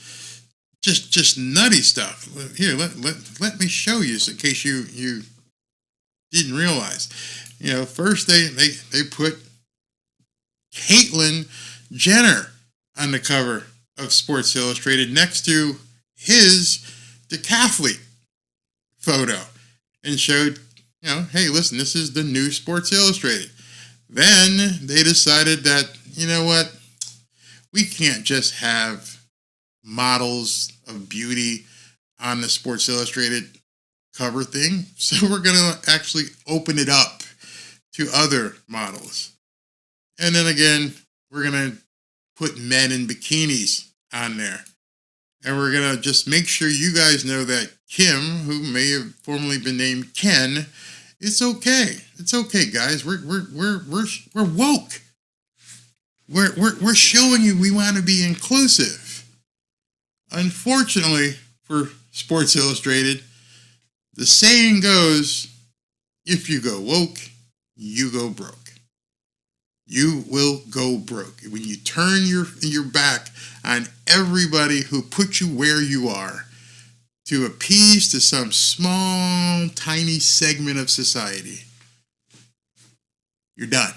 nutty stuff. Here, let me show you, so in case you didn't realize. You know, first they put Caitlyn Jenner on the cover of Sports Illustrated next to his decathlete photo and showed, you know, hey, listen, this is the new Sports Illustrated. Then they decided that, you know what, we can't just have models of beauty on the Sports Illustrated cover thing, so we're going to actually open it up to other models. And then again, we're going to put men in bikinis on there. And we're going to just make sure you guys know that Kim, who may have formerly been named Ken, it's okay. It's okay, guys. We're woke. We're showing you we want to be inclusive. Unfortunately for Sports Illustrated, the saying goes, if you go woke, you go broke. You will go broke. When you turn your back on everybody who put you where you are to appease to some small, tiny segment of society, you're done.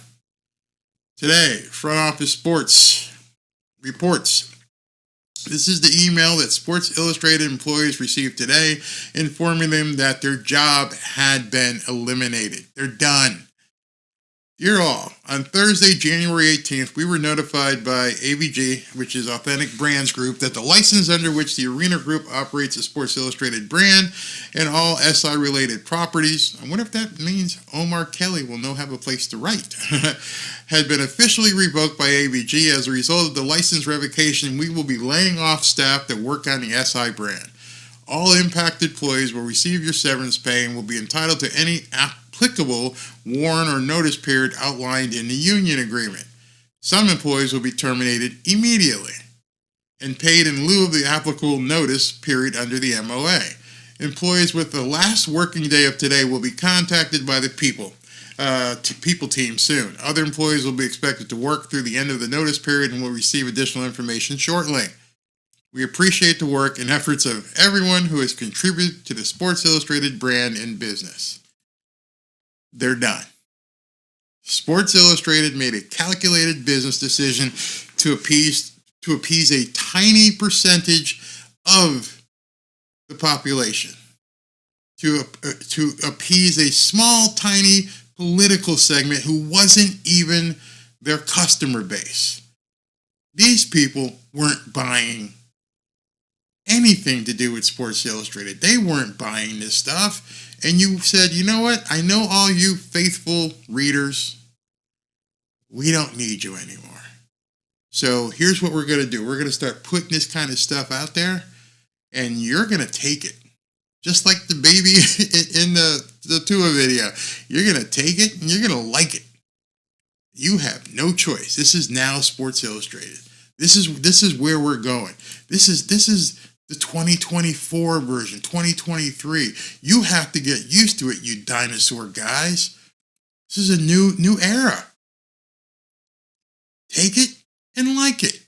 Today, Front Office Sports reports. This is the email that Sports Illustrated employees received today, informing them that their job had been eliminated. They're done. Dear all, on Thursday, January 18th, we were notified by ABG, which is Authentic Brands Group, that the license under which the Arena Group operates a Sports Illustrated brand and all SI-related properties, I wonder if that means Omar Kelly will now have a place to write, had been officially revoked by ABG. As a result of the license revocation, we will be laying off staff that work on the SI brand. All impacted employees will receive your severance pay and will be entitled to any applicable warn or notice period outlined in the union agreement. Some employees will be terminated immediately and paid in lieu of the applicable notice period under the MOA. Employees with the last working day of today will be contacted by the people team soon. Other employees will be expected to work through the end of the notice period and will receive additional information shortly. We appreciate the work and efforts of everyone who has contributed to the Sports Illustrated brand and business. They're done. Sports Illustrated made a calculated business decision to appease a tiny percentage of the population, to appease a small, tiny political segment who wasn't even their customer base. These people weren't buying anything to do with Sports Illustrated. They weren't buying this stuff. And you said, you know what? I know all you faithful readers. We don't need you anymore. So here's what we're going to do. We're going to start putting this kind of stuff out there, and you're going to take it. Just like the baby in the Tua video. You're going to take it, and you're going to like it. You have no choice. This is now Sports Illustrated. This is where we're going. This is the 2024 version, 2023. You have to get used to it, you dinosaur guys. This is a new era. Take it and like it.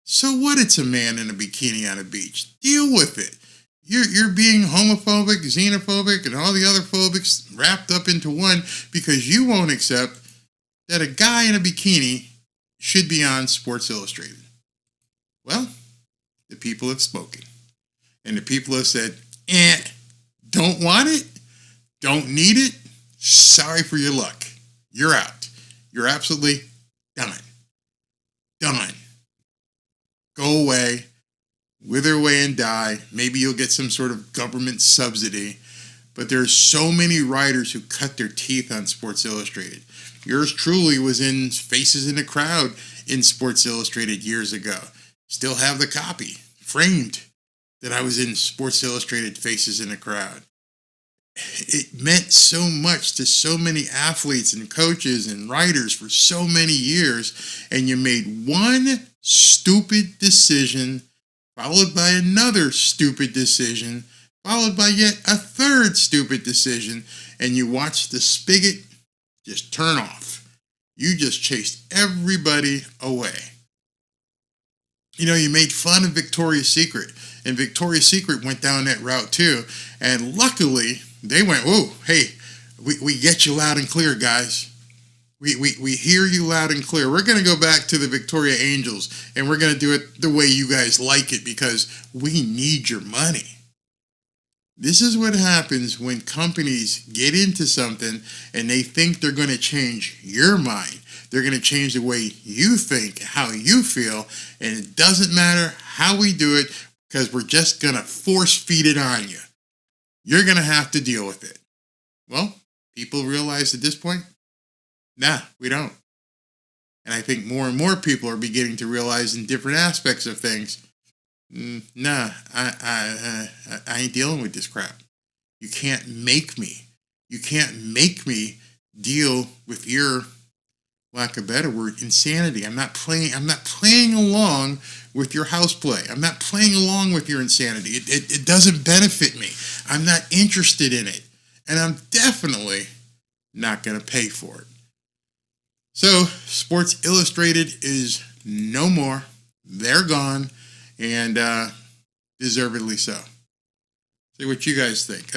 So what? It's a man in a bikini on a beach. Deal with it. You're being homophobic, xenophobic, and all the other phobics wrapped up into one because you won't accept that a guy in a bikini should be on Sports Illustrated. Well, the people have spoken. And the people have said, don't want it, don't need it, sorry for your luck. You're out. You're absolutely done. Done. Go away, wither away and die. Maybe you'll get some sort of government subsidy. But there's so many writers who cut their teeth on Sports Illustrated. Yours truly was in Faces in the Crowd in Sports Illustrated years ago. Still have the copy, framed, that I was in Sports Illustrated Faces in the Crowd. It meant so much to so many athletes and coaches and writers for so many years, and you made one stupid decision, followed by another stupid decision, followed by yet a third stupid decision, and you watched the spigot just turn off. You just chased everybody away. You know, you made fun of Victoria's Secret, and Victoria's Secret went down that route too, and luckily they went, oh, hey, we get you loud and clear, guys. We hear you loud and clear. We're going to go back to the Victoria Angels, and we're going to do it the way you guys like it because we need your money. This is what happens when companies get into something and they think they're going to change your mind. They're going to change the way you think, how you feel, and it doesn't matter how we do it because we're just going to force feed it on you. You're going to have to deal with it. Well, people realize at this point, nah, we don't. And I think more and more people are beginning to realize in different aspects of things, nah, I ain't dealing with this crap. You can't make me. You can't make me deal with your, lack of a better word, insanity. I'm not playing along with your house play. I'm not playing along with your insanity. It doesn't benefit me. I'm not interested in it. And I'm definitely not going to pay for it. So, Sports Illustrated is no more. They're gone. And deservedly so. See what you guys think.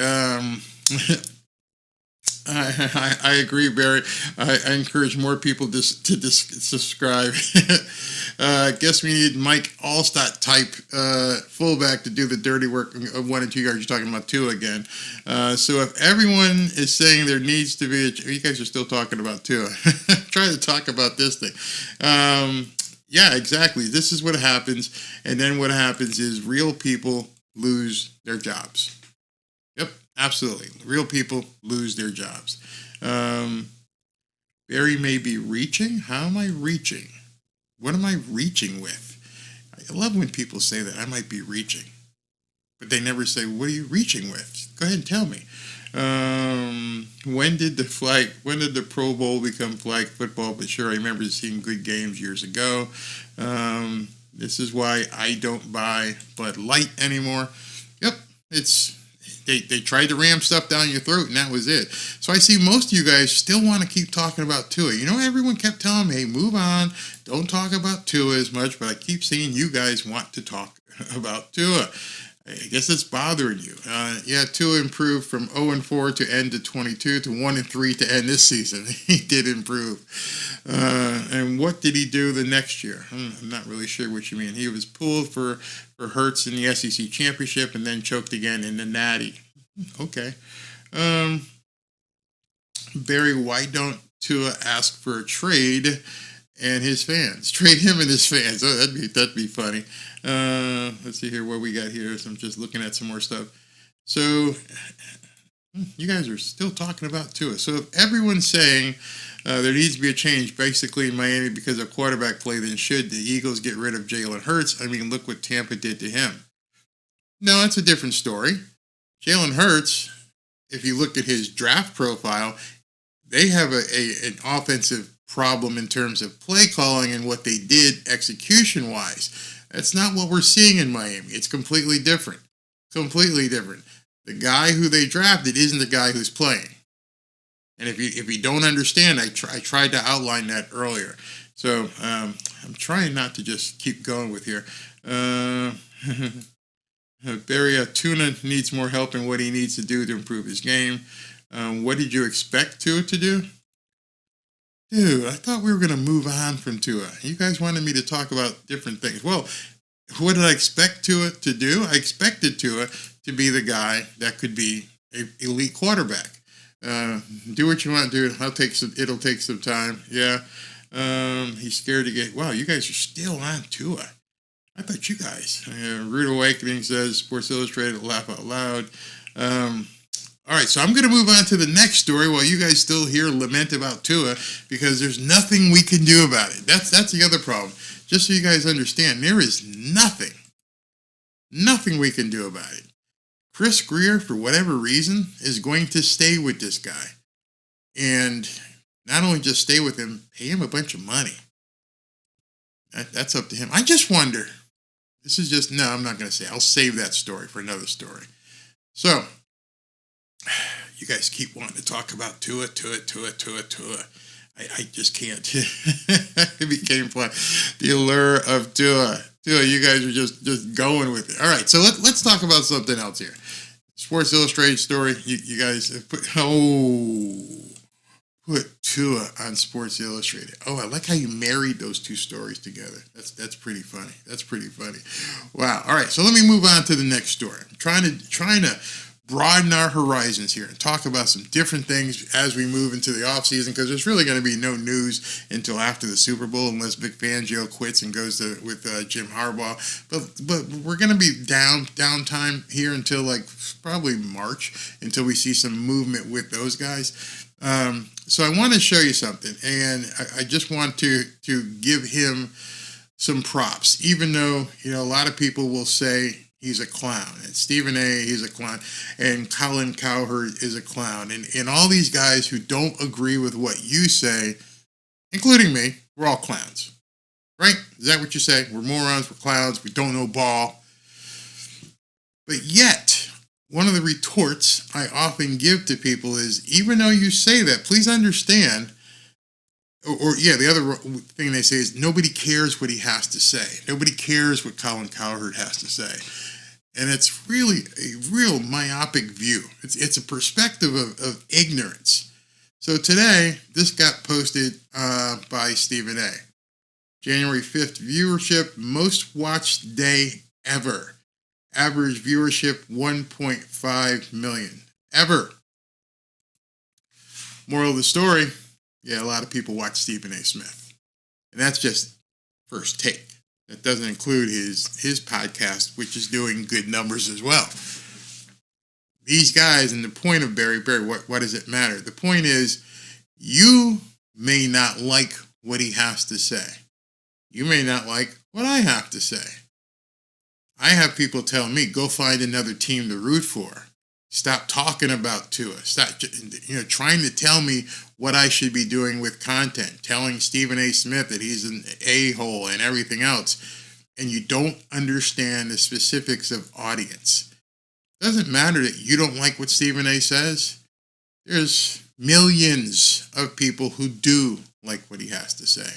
I agree, Barry. I encourage more people to subscribe. I guess we need Mike Allstott type fullback to do the dirty work of 1 and 2 yards. You're talking about Tua again. So if everyone is saying there needs to be, you guys are still talking about Tua. Try to talk about this thing. Yeah, exactly. This is what happens. And then what happens is real people lose their jobs. Yep, absolutely. Real people lose their jobs. Barry may be reaching. How am I reaching? What am I reaching with? I love when people say that. I might be reaching. but they never say, what are you reaching with? Go ahead and tell me. When did the Pro Bowl become flag football? But sure, I remember seeing good games years ago. This is why I don't buy Bud Light anymore. Yep, they tried to ram stuff down your throat, and that was it. So I see most of you guys still want to keep talking about Tua. Everyone kept telling me, hey, move on, don't talk about Tua as much, but I keep seeing you guys want to talk about Tua. I guess it's bothering you. Tua improved from 0-4 to end to 22 to 1-3 to end this season. He did improve. And what did he do the next year? I'm not really sure what you mean. He was pulled for Hurts in the SEC Championship and then choked again in the Natty. Okay. Barry, why don't Tua ask for a trade and his fans? Trade him and his fans. Oh, that'd be funny. Let's see here what we got here. So I'm just looking at some more stuff. So you guys are still talking about Tua. So if everyone's saying there needs to be a change basically in Miami because of quarterback play, then should the Eagles get rid of Jalen Hurts? I mean, look what Tampa did to him. No, that's a different story. Jalen Hurts, if you look at his draft profile, they have an offensive problem in terms of play calling and what they did execution-wise. That's not what we're seeing in Miami. It's completely different. Completely different. The guy who they drafted isn't the guy who's playing. And if you don't understand, I tried to outline that earlier. So I'm trying not to just keep going with here. Barry, Tuna needs more help in what he needs to do to improve his game. What did you expect Tua to do? Dude, I thought we were going to move on from Tua. You guys wanted me to talk about different things. Well, what did I expect Tua to do? I expected Tua to be the guy that could be an elite quarterback. Do what you want to do. It'll take some time. Yeah. He's scared to get. Wow, you guys are still on Tua. I thought you guys. Rude Awakening says Sports Illustrated, laugh out loud. All right, so I'm going to move on to the next story while you guys still hear lament about Tua because there's nothing we can do about it. That's the other problem. Just so you guys understand, there is nothing we can do about it. Chris Greer, for whatever reason, is going to stay with this guy. And not only just stay with him, pay him a bunch of money. That's up to him. I just wonder. I'm not going to say. I'll save that story for another story. So, you guys keep wanting to talk about Tua. I just can't. It became fun. The allure of Tua. You guys are just going with it. All right, so let's talk about something else here. Sports Illustrated story. You guys put Tua on Sports Illustrated. Oh, I like how you married those two stories together. That's pretty funny. That's pretty funny. Wow. All right, so let me move on to the next story. I'm trying to broaden our horizons here and talk about some different things as we move into the offseason because there's really going to be no news until after the Super Bowl unless Vic Fangio quits and goes with Jim Harbaugh. But we're going to be downtime here until like probably March until we see some movement with those guys. So I want to show you something, and I just want to give him some props, even though a lot of people will say he's a clown, and Stephen A, he's a clown, and Colin Cowherd is a clown, and all these guys who don't agree with what you say, including me, we're all clowns, right? Is that what you say? We're morons, we're clowns, we don't know ball. But yet, one of the retorts I often give to people is, even though you say that, please understand, the other thing they say is nobody cares what he has to say. Nobody cares what Colin Cowherd has to say. And it's really a real myopic view. It's a perspective of ignorance. So today, this got posted by Stephen A. January 5th viewership, most watched day ever. Average viewership, 1.5 million. Ever. Moral of the story, a lot of people watch Stephen A. Smith. And that's just first take. That doesn't include his podcast, which is doing good numbers as well. These guys, and the point of Barry, what does it matter? The point is, you may not like what he has to say. You may not like what I have to say. I have people tell me, go find another team to root for. Stop talking about Tua. Stop, trying to tell me what I should be doing with content. Telling Stephen A. Smith that he's an a-hole and everything else. And you don't understand the specifics of audience. It doesn't matter that you don't like what Stephen A. says. There's millions of people who do like what he has to say.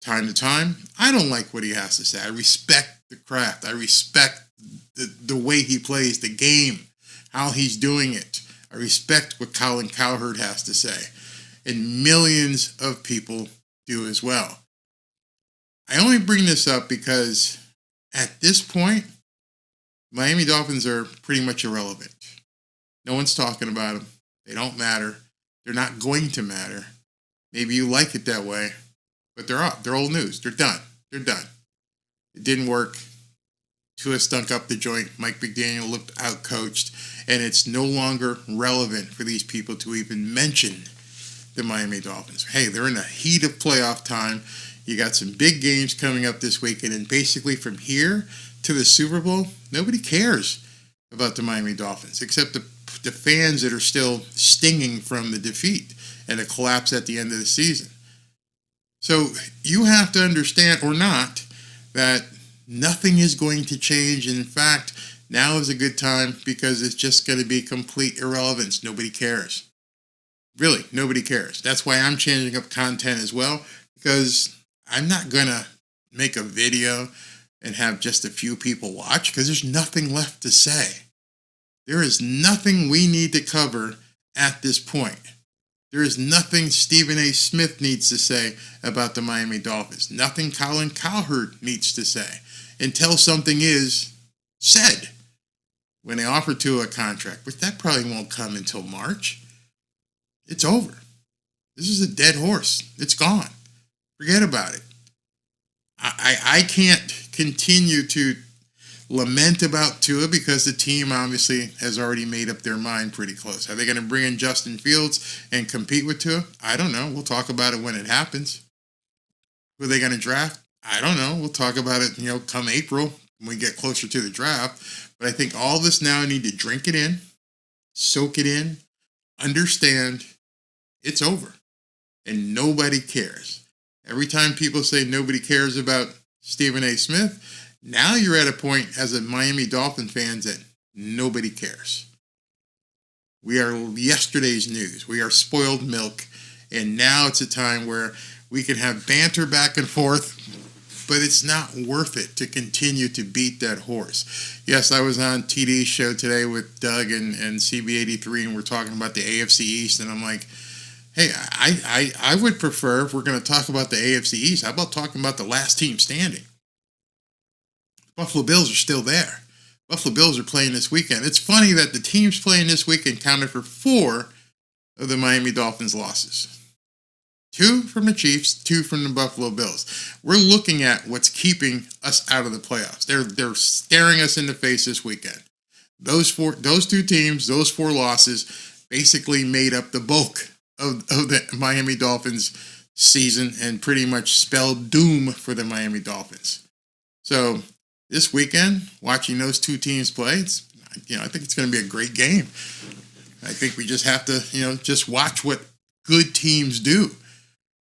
Time to time, I don't like what he has to say. I respect the craft. I respect the way he plays the game, how he's doing it. I respect what Colin Cowherd has to say. And millions of people do as well. I only bring this up because at this point, Miami Dolphins are pretty much irrelevant. No one's talking about them. They don't matter. They're not going to matter. Maybe you like it that way, but they're up. They're old news. They're done. They're done. It didn't work. Tua stunk up the joint. Mike McDaniel looked outcoached, and it's no longer relevant for these people to even mention the Miami Dolphins. Hey, they're in the heat of playoff time. You got some big games coming up this weekend, and basically from here to the Super Bowl, nobody cares about the Miami Dolphins except the fans that are still stinging from the defeat and the collapse at the end of the season. So you have to understand, or not, that nothing is going to change. In fact, now is a good time because it's just going to be complete irrelevance. Nobody cares. Really, nobody cares. That's why I'm changing up content as well, because I'm not going to make a video and have just a few people watch because there's nothing left to say. There is nothing we need to cover at this point. There is nothing Stephen A. Smith needs to say about the Miami Dolphins. Nothing Colin Cowherd needs to say until something is said. When they offer Tua a contract, but that probably won't come until March. It's over. This is a dead horse. It's gone. Forget about it. I can't continue to lament about Tua because the team obviously has already made up their mind pretty close. Are they going to bring in Justin Fields and compete with Tua? I don't know. We'll talk about it when it happens. Who are they going to draft? I don't know. We'll talk about it, come April when we get closer to the draft. But I think all this now I need to drink it in, soak it in, understand it's over. And nobody cares. Every time people say nobody cares about Stephen A. Smith, now you're at a point as a Miami Dolphin fans that nobody cares. We are yesterday's news. We are spoiled milk. And now it's a time where we can have banter back and forth, but it's not worth it to continue to beat that horse. Yes, I was on TD's show today with Doug and CB83, and we're talking about the AFC East, and I'm like, hey, I would prefer, if we're going to talk about the AFC East, how about talking about the last team standing? Buffalo Bills are still there. Buffalo Bills are playing this weekend. It's funny that the teams playing this weekend counted for 4 of the Miami Dolphins' losses. 2 from the Chiefs, 2 from the Buffalo Bills. We're looking at what's keeping us out of the playoffs. They're staring us in the face this weekend. Those 2 teams, those 4 losses, basically made up the bulk of the Miami Dolphins season and pretty much spelled doom for the Miami Dolphins. So this weekend, watching those 2 teams play, I think it's going to be a great game. I think we just have to, just watch what good teams do.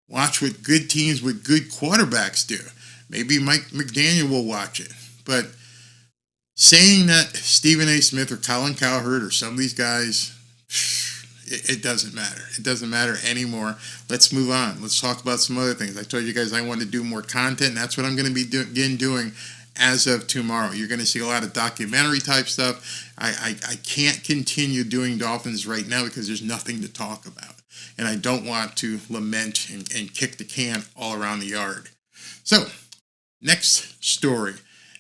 Watch what good teams with good quarterbacks do. Maybe Mike McDaniel will watch it. But saying that Stephen A. Smith or Colin Cowherd or some of these guys, it doesn't matter. It doesn't matter anymore. Let's move on. Let's talk about some other things. I told you guys I wanted to do more content, and that's what I'm going to be doing as of tomorrow. You're going to see a lot of documentary type stuff. I can't continue doing Dolphins right now because there's nothing to talk about. And I don't want to lament and kick the can all around the yard. So, next story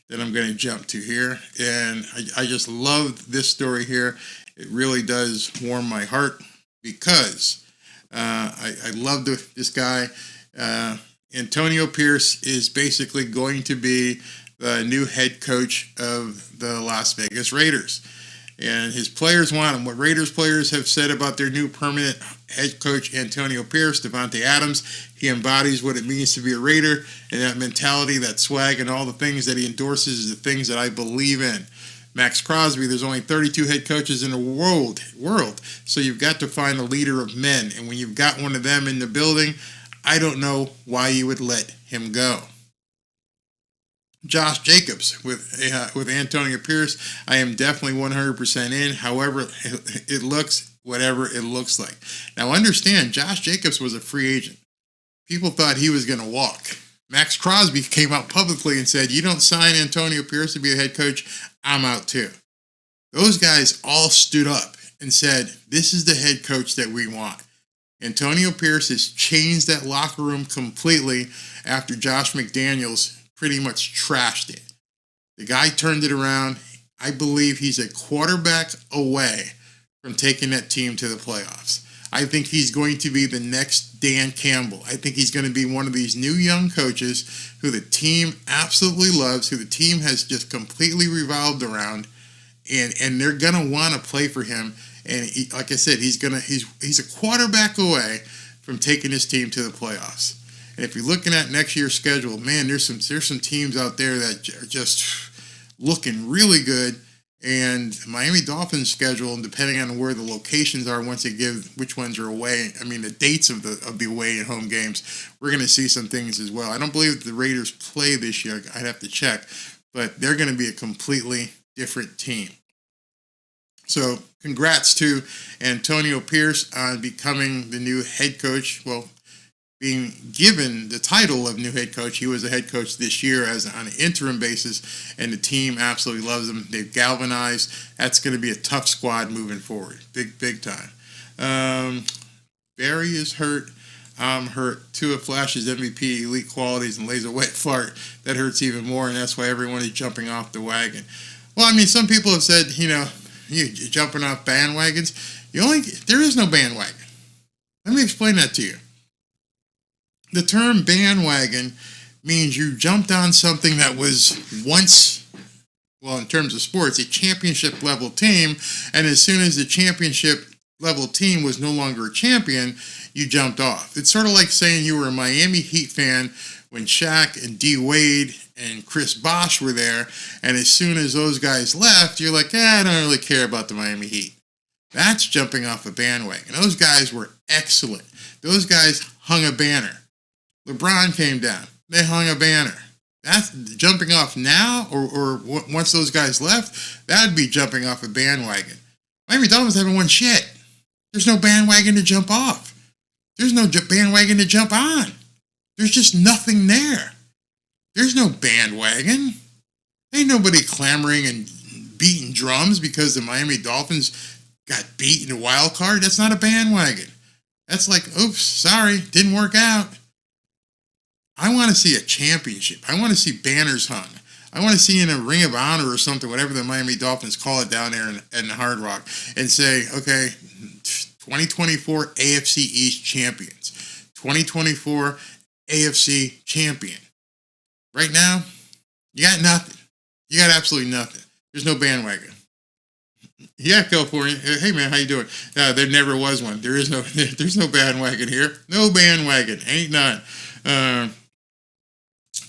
that I'm going to jump to here. And I just love this story here. It really does warm my heart because I love this guy. Antonio Pierce is basically going to be the new head coach of the Las Vegas Raiders. And his players want him. What Raiders players have said about their new permanent head coach, Antonio Pierce, Devontae Adams, he embodies what it means to be a Raider, and that mentality, that swag, and all the things that he endorses is the things that I believe in. Max Crosby, there's only 32 head coaches in the world, so you've got to find a leader of men. And when you've got one of them in the building, I don't know why you would let him go. Josh Jacobs with Antonio Pierce, I am definitely 100% in. However, it looks whatever it looks like. Now understand, Josh Jacobs was a free agent. People thought he was going to walk. Max Crosby came out publicly and said, you don't sign Antonio Pierce to be a head coach, I'm out too. Those guys all stood up and said, this is the head coach that we want. Antonio Pierce has changed that locker room completely after Josh McDaniels pretty much trashed it. The guy turned it around. I believe he's a quarterback away from taking that team to the playoffs. I think he's going to be the next Dan Campbell. I think he's going to be one of these new young coaches who the team absolutely loves, who the team has just completely revolved around, and they're going to want to play for him. And he, like I said, he's a quarterback away from taking his team to the playoffs. And if you're looking at next year's schedule, man, there's some teams out there that are just looking really good. And Miami Dolphins schedule, and depending on where the locations are, once they give which ones are away, I mean the dates of the away and home games, we're going to see some things as well. I don't believe the Raiders play this year. I'd have to check, but they're going to be a completely different team. So congrats to Antonio Pierce on becoming the new head coach. Well, being given the title of new head coach. He was a head coach this year on an interim basis, and the team absolutely loves him. They've galvanized. That's going to be a tough squad moving forward. Big time. Barry is hurt. I'm hurt. Tua flashes MVP, elite qualities, and lays a wet fart. That hurts even more, and that's why everyone is jumping off the wagon. Well, I mean, some people have said, you're jumping off bandwagons. There is no bandwagon. Let me explain that to you. The term bandwagon means you jumped on something that was once, well, in terms of sports, a championship level team, and as soon as the championship level team was no longer a champion, you jumped off. It's sort of like saying you were a Miami Heat fan when Shaq and D. Wade and Chris Bosh were there, and as soon as those guys left, you're like, I don't really care about the Miami Heat. That's jumping off a bandwagon. Those guys were excellent. Those guys hung a banner. LeBron came down. They hung a banner. That's jumping off now, or once those guys left, that would be jumping off a bandwagon. Miami Dolphins haven't won shit. There's no bandwagon to jump off. There's no bandwagon to jump on. There's just nothing there. There's no bandwagon. Ain't nobody clamoring and beating drums because the Miami Dolphins got beat in a wild card. That's not a bandwagon. That's like, oops, sorry, didn't work out. I want to see a championship. I want to see banners hung. I want to see in a Ring of Honor or something, whatever the Miami Dolphins call it down there in the Hard Rock, and say, okay, 2024 AFC East champions, 2024 AFC champion. Right now, you got nothing. You got absolutely nothing. There's no bandwagon. Yeah, California. Hey man, how you doing? There never was one. There's no bandwagon here. No bandwagon. Ain't none.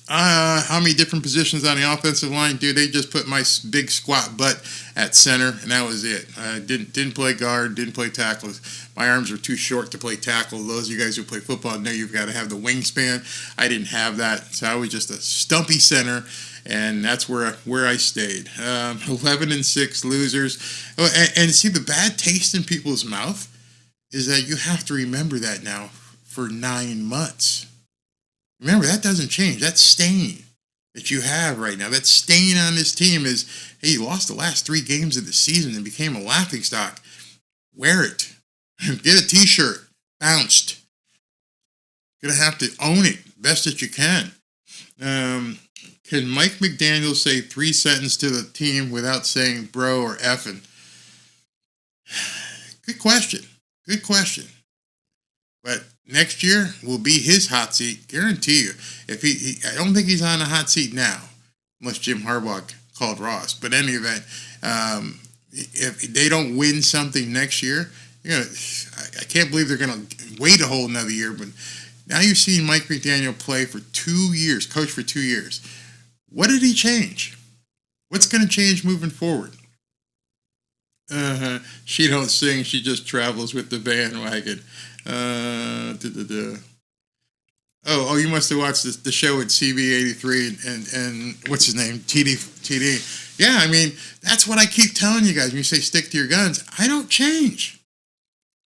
How many different positions on the offensive line? Dude, they just put my big squat butt at center, and that was it. Didn't play guard, didn't play tackle. My arms were too short to play tackle. Those of you guys who play football know you've got to have the wingspan. I didn't have that, so I was just a stumpy center, and that's where I stayed. 11-6 losers. Oh, and see, the bad taste in people's mouth is that you have to remember that now for 9 months. Remember, that doesn't change. That stain that you have right now, that stain on this team is, hey, you lost the last 3 games of the season and became a laughingstock. Wear it. Get a t-shirt. Bounced. Gonna have to own it best that you can. Can Mike McDaniel say 3 sentences to the team without saying bro or effing? Good question. But next year will be his hot seat, guarantee you. If I don't think he's on the hot seat now, unless Jim Harbaugh called Ross. But in any event, if they don't win something next year, I can't believe they're going to wait a whole another year. But now you've seen Mike McDaniel play for 2 years, coach for 2 years. What did he change? What's going to change moving forward? She don't sing. She just travels with the bandwagon. Oh, you must have watched the show at CB83 and what's his name? TD. Yeah, I mean, that's what I keep telling you guys. When you say stick to your guns, I don't change.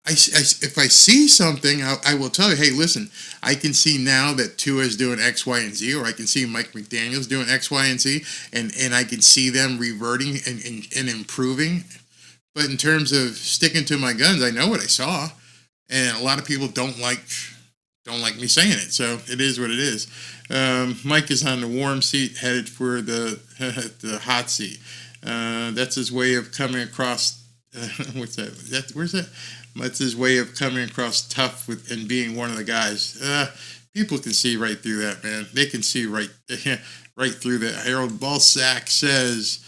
If I see something, I will tell you, hey, listen, I can see now that Tua is doing X, Y, and Z, or I can see Mike McDaniel's doing X, Y, and Z, and I can see them reverting and improving. But in terms of sticking to my guns, I know what I saw, and a lot of people don't like me saying it. So it is what it is. Mike is on the warm seat, headed for the the hot seat. That's his way of coming across. What's that? Where's that? That's his way of coming across tough and being one of the guys. People can see right through that, man. They can see right through that. Harold Balsack says,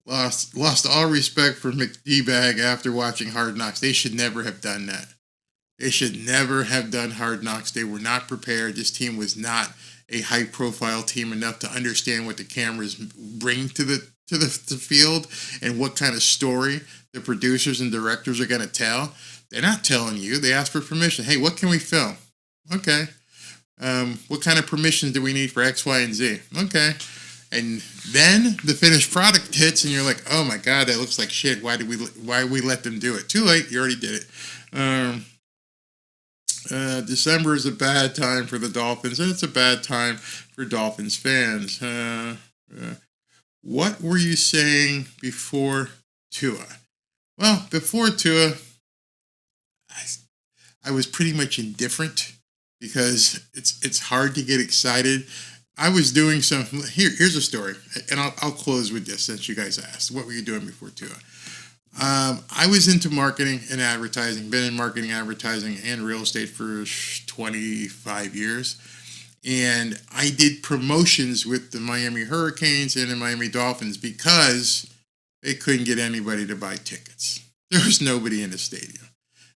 lost all respect for McD-Bag after watching Hard Knocks. They should never have done that. They should never have done Hard Knocks. They were not prepared. This team was not a high-profile team enough to understand what the cameras bring to the field and what kind of story the producers and directors are going to tell. They're not telling you. They ask for permission. Hey, what can we film? Okay. What kind of permission do we need for X, Y, and Z? Okay. And then the finished product hits, and you're like, "Oh my God, that looks like shit. Why we let them do it? Too late. You already did it." December is a bad time for the Dolphins, and it's a bad time for Dolphins fans. What were you saying before Tua? Well, before Tua, I was pretty much indifferent because it's hard to get excited. I was doing some. Here's a story, and I'll close with this since you guys asked. What were you doing before Tua? I was into marketing and advertising. Been in marketing, advertising, and real estate for 25 years. And I did promotions with the Miami Hurricanes and the Miami Dolphins because they couldn't get anybody to buy tickets. There was nobody in the stadium.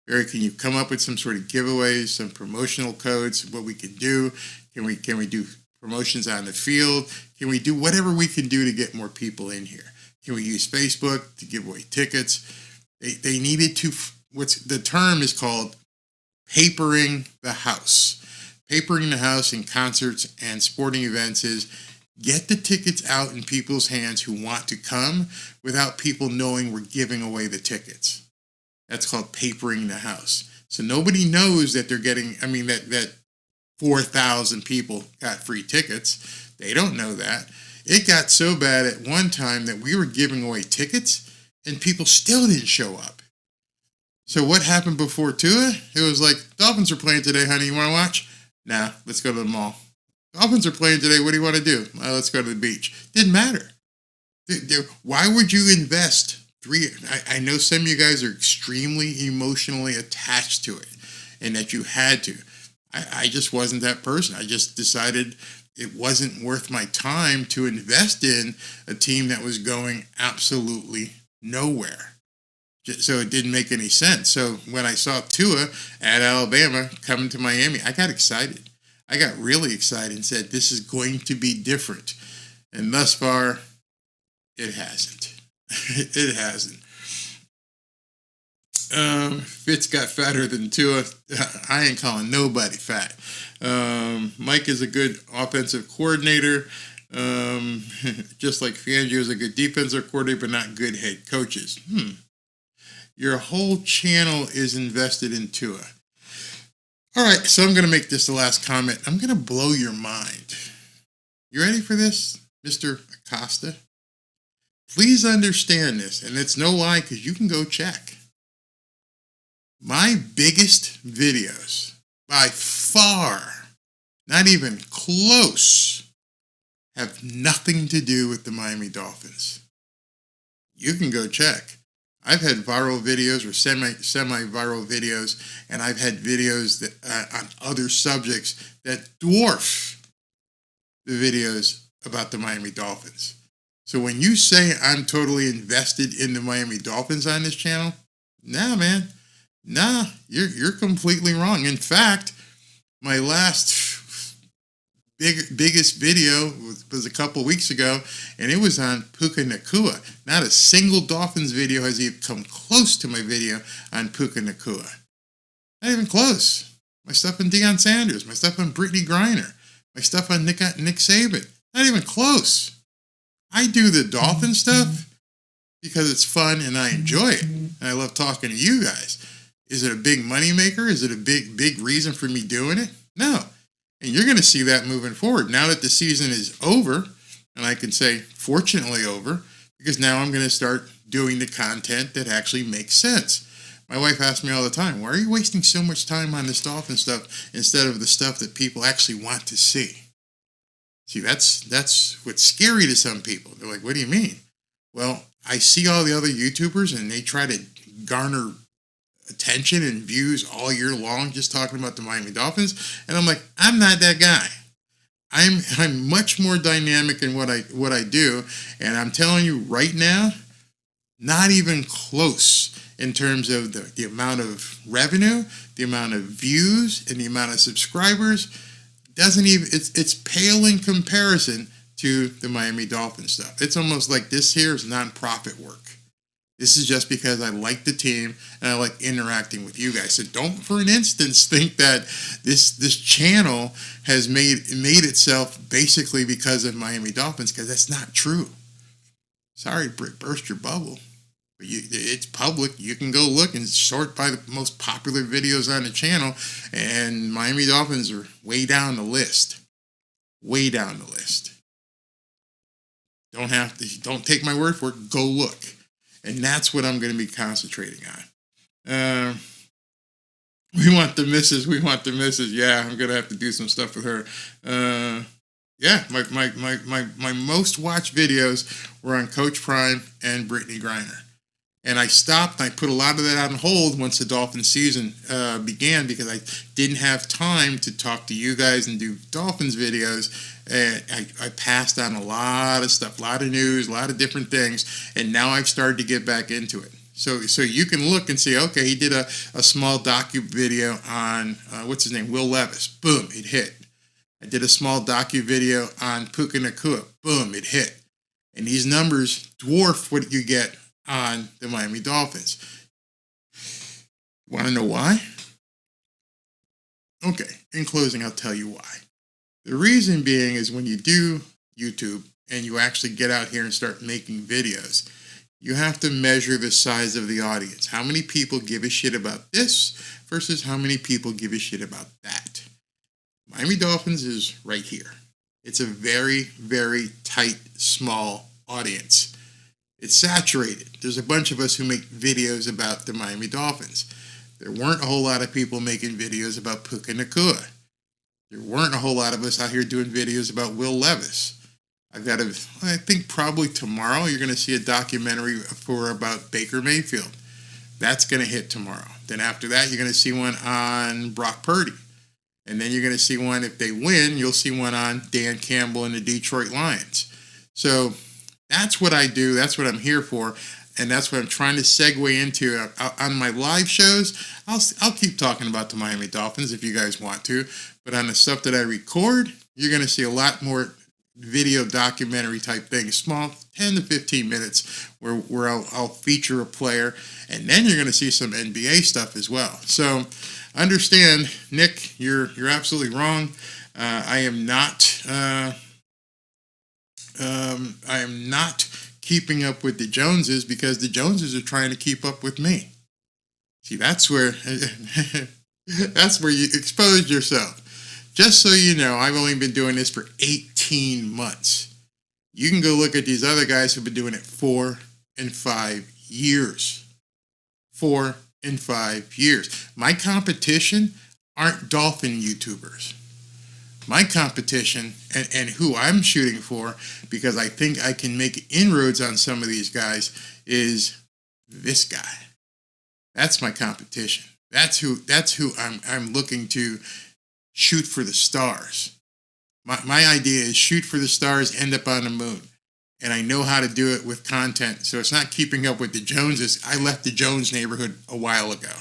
Barry, can you come up with some sort of giveaways, some promotional codes, what we can do? Can we do promotions on the field? Can we do whatever we can do to get more people in here? Can we use Facebook to give away tickets? They needed to, the term is called papering the house. Papering the house in concerts and sporting events is get the tickets out in people's hands who want to come without people knowing we're giving away the tickets. That's called papering the house. So nobody knows that they're getting, that 4,000 people got free tickets. They don't know that. It got so bad at one time that we were giving away tickets and people still didn't show up. So what happened before Tua? It was like, Dolphins are playing today, honey. You want to watch? Nah, let's go to the mall. Dolphins are playing today. What do you want to do? Let's go to the beach. Didn't matter. Why would you invest I know some of you guys are extremely emotionally attached to it and that you had to. I just wasn't that person. I just decided it wasn't worth my time to invest in a team that was going absolutely nowhere. So it didn't make any sense. So when I saw Tua at Alabama coming to Miami, I got excited. I got really excited and said, this is going to be different. And thus far, it hasn't. It hasn't. Fitz got fatter than Tua. I ain't calling nobody fat. Mike is a good offensive coordinator. Just like Fangio is a good defensive coordinator, but not good head coaches. Your whole channel is invested in Tua. All right, so I'm going to make this the last comment. I'm going to blow your mind. You ready for this, Mr. Acosta? Please understand this, and it's no lie because you can go check. My biggest videos, by far, not even close, have nothing to do with the Miami Dolphins. You can go check. I've had viral videos or semi-viral videos, and I've had videos that on other subjects that dwarf the videos about the Miami Dolphins. So when you say I'm totally invested in the Miami Dolphins on this channel, nah, man. Nah, you're completely wrong. In fact, my last biggest video was a couple weeks ago, and it was on Puka Nacua. Not a single Dolphins video has even come close to my video on Puka Nacua. Not even close. My stuff on Deion Sanders, my stuff on Brittany Griner, my stuff on Nick Saban. Not even close. I do the Dolphin stuff because it's fun and I enjoy it. And I love talking to you guys. Is it a big money maker? Is it a big reason for me doing it? No. And you're going to see that moving forward. Now that the season is over, and I can say fortunately over, because now I'm going to start doing the content that actually makes sense. My wife asks me all the time, why are you wasting so much time on this Dolphin stuff instead of the stuff that people actually want to see? See, that's what's scary to some people. They're like, what do you mean? Well, I see all the other YouTubers and they try to garner attention and views all year long just talking about the Miami Dolphins, and I'm like, I'm not that guy. I'm much more dynamic in what I do, and I'm telling you right now, not even close in terms of the amount of revenue, the amount of views, and the amount of subscribers. Doesn't even it's pale in comparison to the Miami Dolphins stuff. It's almost like this here is nonprofit work. This is just because I like the team and I like interacting with you guys. So don't for an instance think that this channel has made itself basically because of Miami Dolphins, because that's not true. Sorry to burst your bubble, but it's public. You can go look and sort by the most popular videos on the channel, and Miami Dolphins are way down the list. Way down the list. Don't take my word for it. Go look. And that's what I'm going to be concentrating on. We want the missus. Yeah, I'm going to have to do some stuff with her. Yeah, my most watched videos were on Coach Prime and Brittany Griner. And I stopped. I put a lot of that on hold once the Dolphins season began, because I didn't have time to talk to you guys and do Dolphins videos. And I passed on a lot of stuff, a lot of news, a lot of different things. And now I've started to get back into it. So you can look and see, okay, he did a small docu video on, what's his name, Will Levis. Boom, it hit. I did a small docu video on Puka Nacua. Boom, it hit. And these numbers dwarf what you get on the Miami Dolphins. Want to know why? Okay, in closing, I'll tell you why. The reason being is when you do YouTube and you actually get out here and start making videos, you have to measure the size of the audience. How many people give a shit about this versus how many people give a shit about that? Miami Dolphins is right here. It's a very, very tight, small audience. It's saturated. There's a bunch of us who make videos about the Miami Dolphins. There weren't a whole lot of people making videos about Puka Nacua. There weren't a whole lot of us out here doing videos about Will Levis. I think probably tomorrow you're going to see a documentary about Baker Mayfield. That's going to hit tomorrow. Then after that, you're going to see one on Brock Purdy. And then you're going to see one, if they win, you'll see one on Dan Campbell and the Detroit Lions. So that's what I do. That's what I'm here for. And that's what I'm trying to segue into. On my live shows, I'll keep talking about the Miami Dolphins if you guys want to. But on the stuff that I record, you're going to see a lot more video documentary type things, small, 10 to 15 minutes, where I'll feature a player. And then you're going to see some NBA stuff as well. So understand, Nick, you're absolutely wrong. I am not keeping up with the Joneses, because the Joneses are trying to keep up with me. See, that's where you expose yourself. Just so you know, I've only been doing this for 18 months. You can go look at these other guys who've been doing it 4 and 5 years. 4 and 5 years. My competition aren't Dolphin YouTubers. My competition, and who I'm shooting for, because I think I can make inroads on some of these guys, is this guy. That's my competition. That's who I'm looking to shoot for the stars. My idea is shoot for the stars, end up on the moon. and I know how to do it with content. So it's not keeping up with the Joneses. I left the Jones neighborhood a while ago.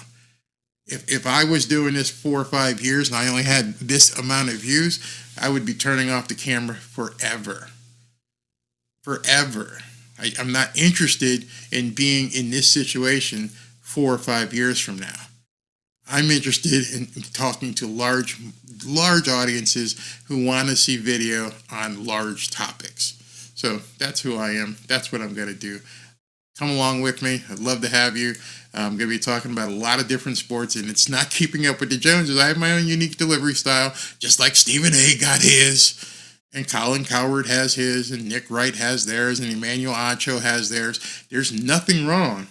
If I was doing this 4 or 5 years and I only had this amount of views, I would be turning off the camera forever. Forever. I'm not interested in being in this situation 4 or 5 years from now. I'm interested in talking to large audiences who want to see video on large topics. So that's who I am. That's what I'm going to do. Come along with me. I'd love to have you. I'm going to be talking about a lot of different sports, and it's not keeping up with the Joneses. I have my own unique delivery style, just like Stephen A. got his, and Colin Cowherd has his, and Nick Wright has theirs, and Emmanuel Acho has theirs. There's nothing wrong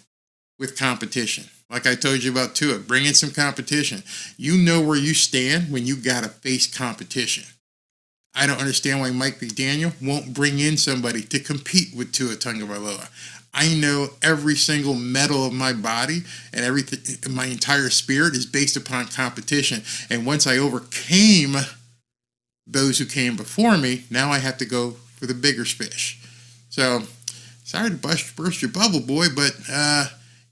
with competition. Like I told you about Tua, bring in some competition. You know where you stand when you got to face competition. I don't understand why Mike McDaniel won't bring in somebody to compete with Tua Tagovailoa. I know every single metal of my body and everything, my entire spirit is based upon competition. And once I overcame those who came before me, now I have to go for the bigger fish. So, sorry to burst your bubble, boy, but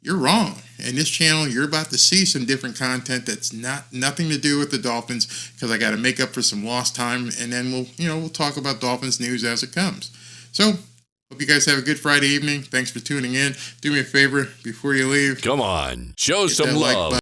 you're wrong. In this channel, you're about to see some different content that's nothing to do with the Dolphins, because I got to make up for some lost time, and then we'll talk about Dolphins news as it comes. So, hope you guys have a good Friday evening. Thanks for tuning in. Do me a favor before you leave. Come on, show Hit some that like love. button.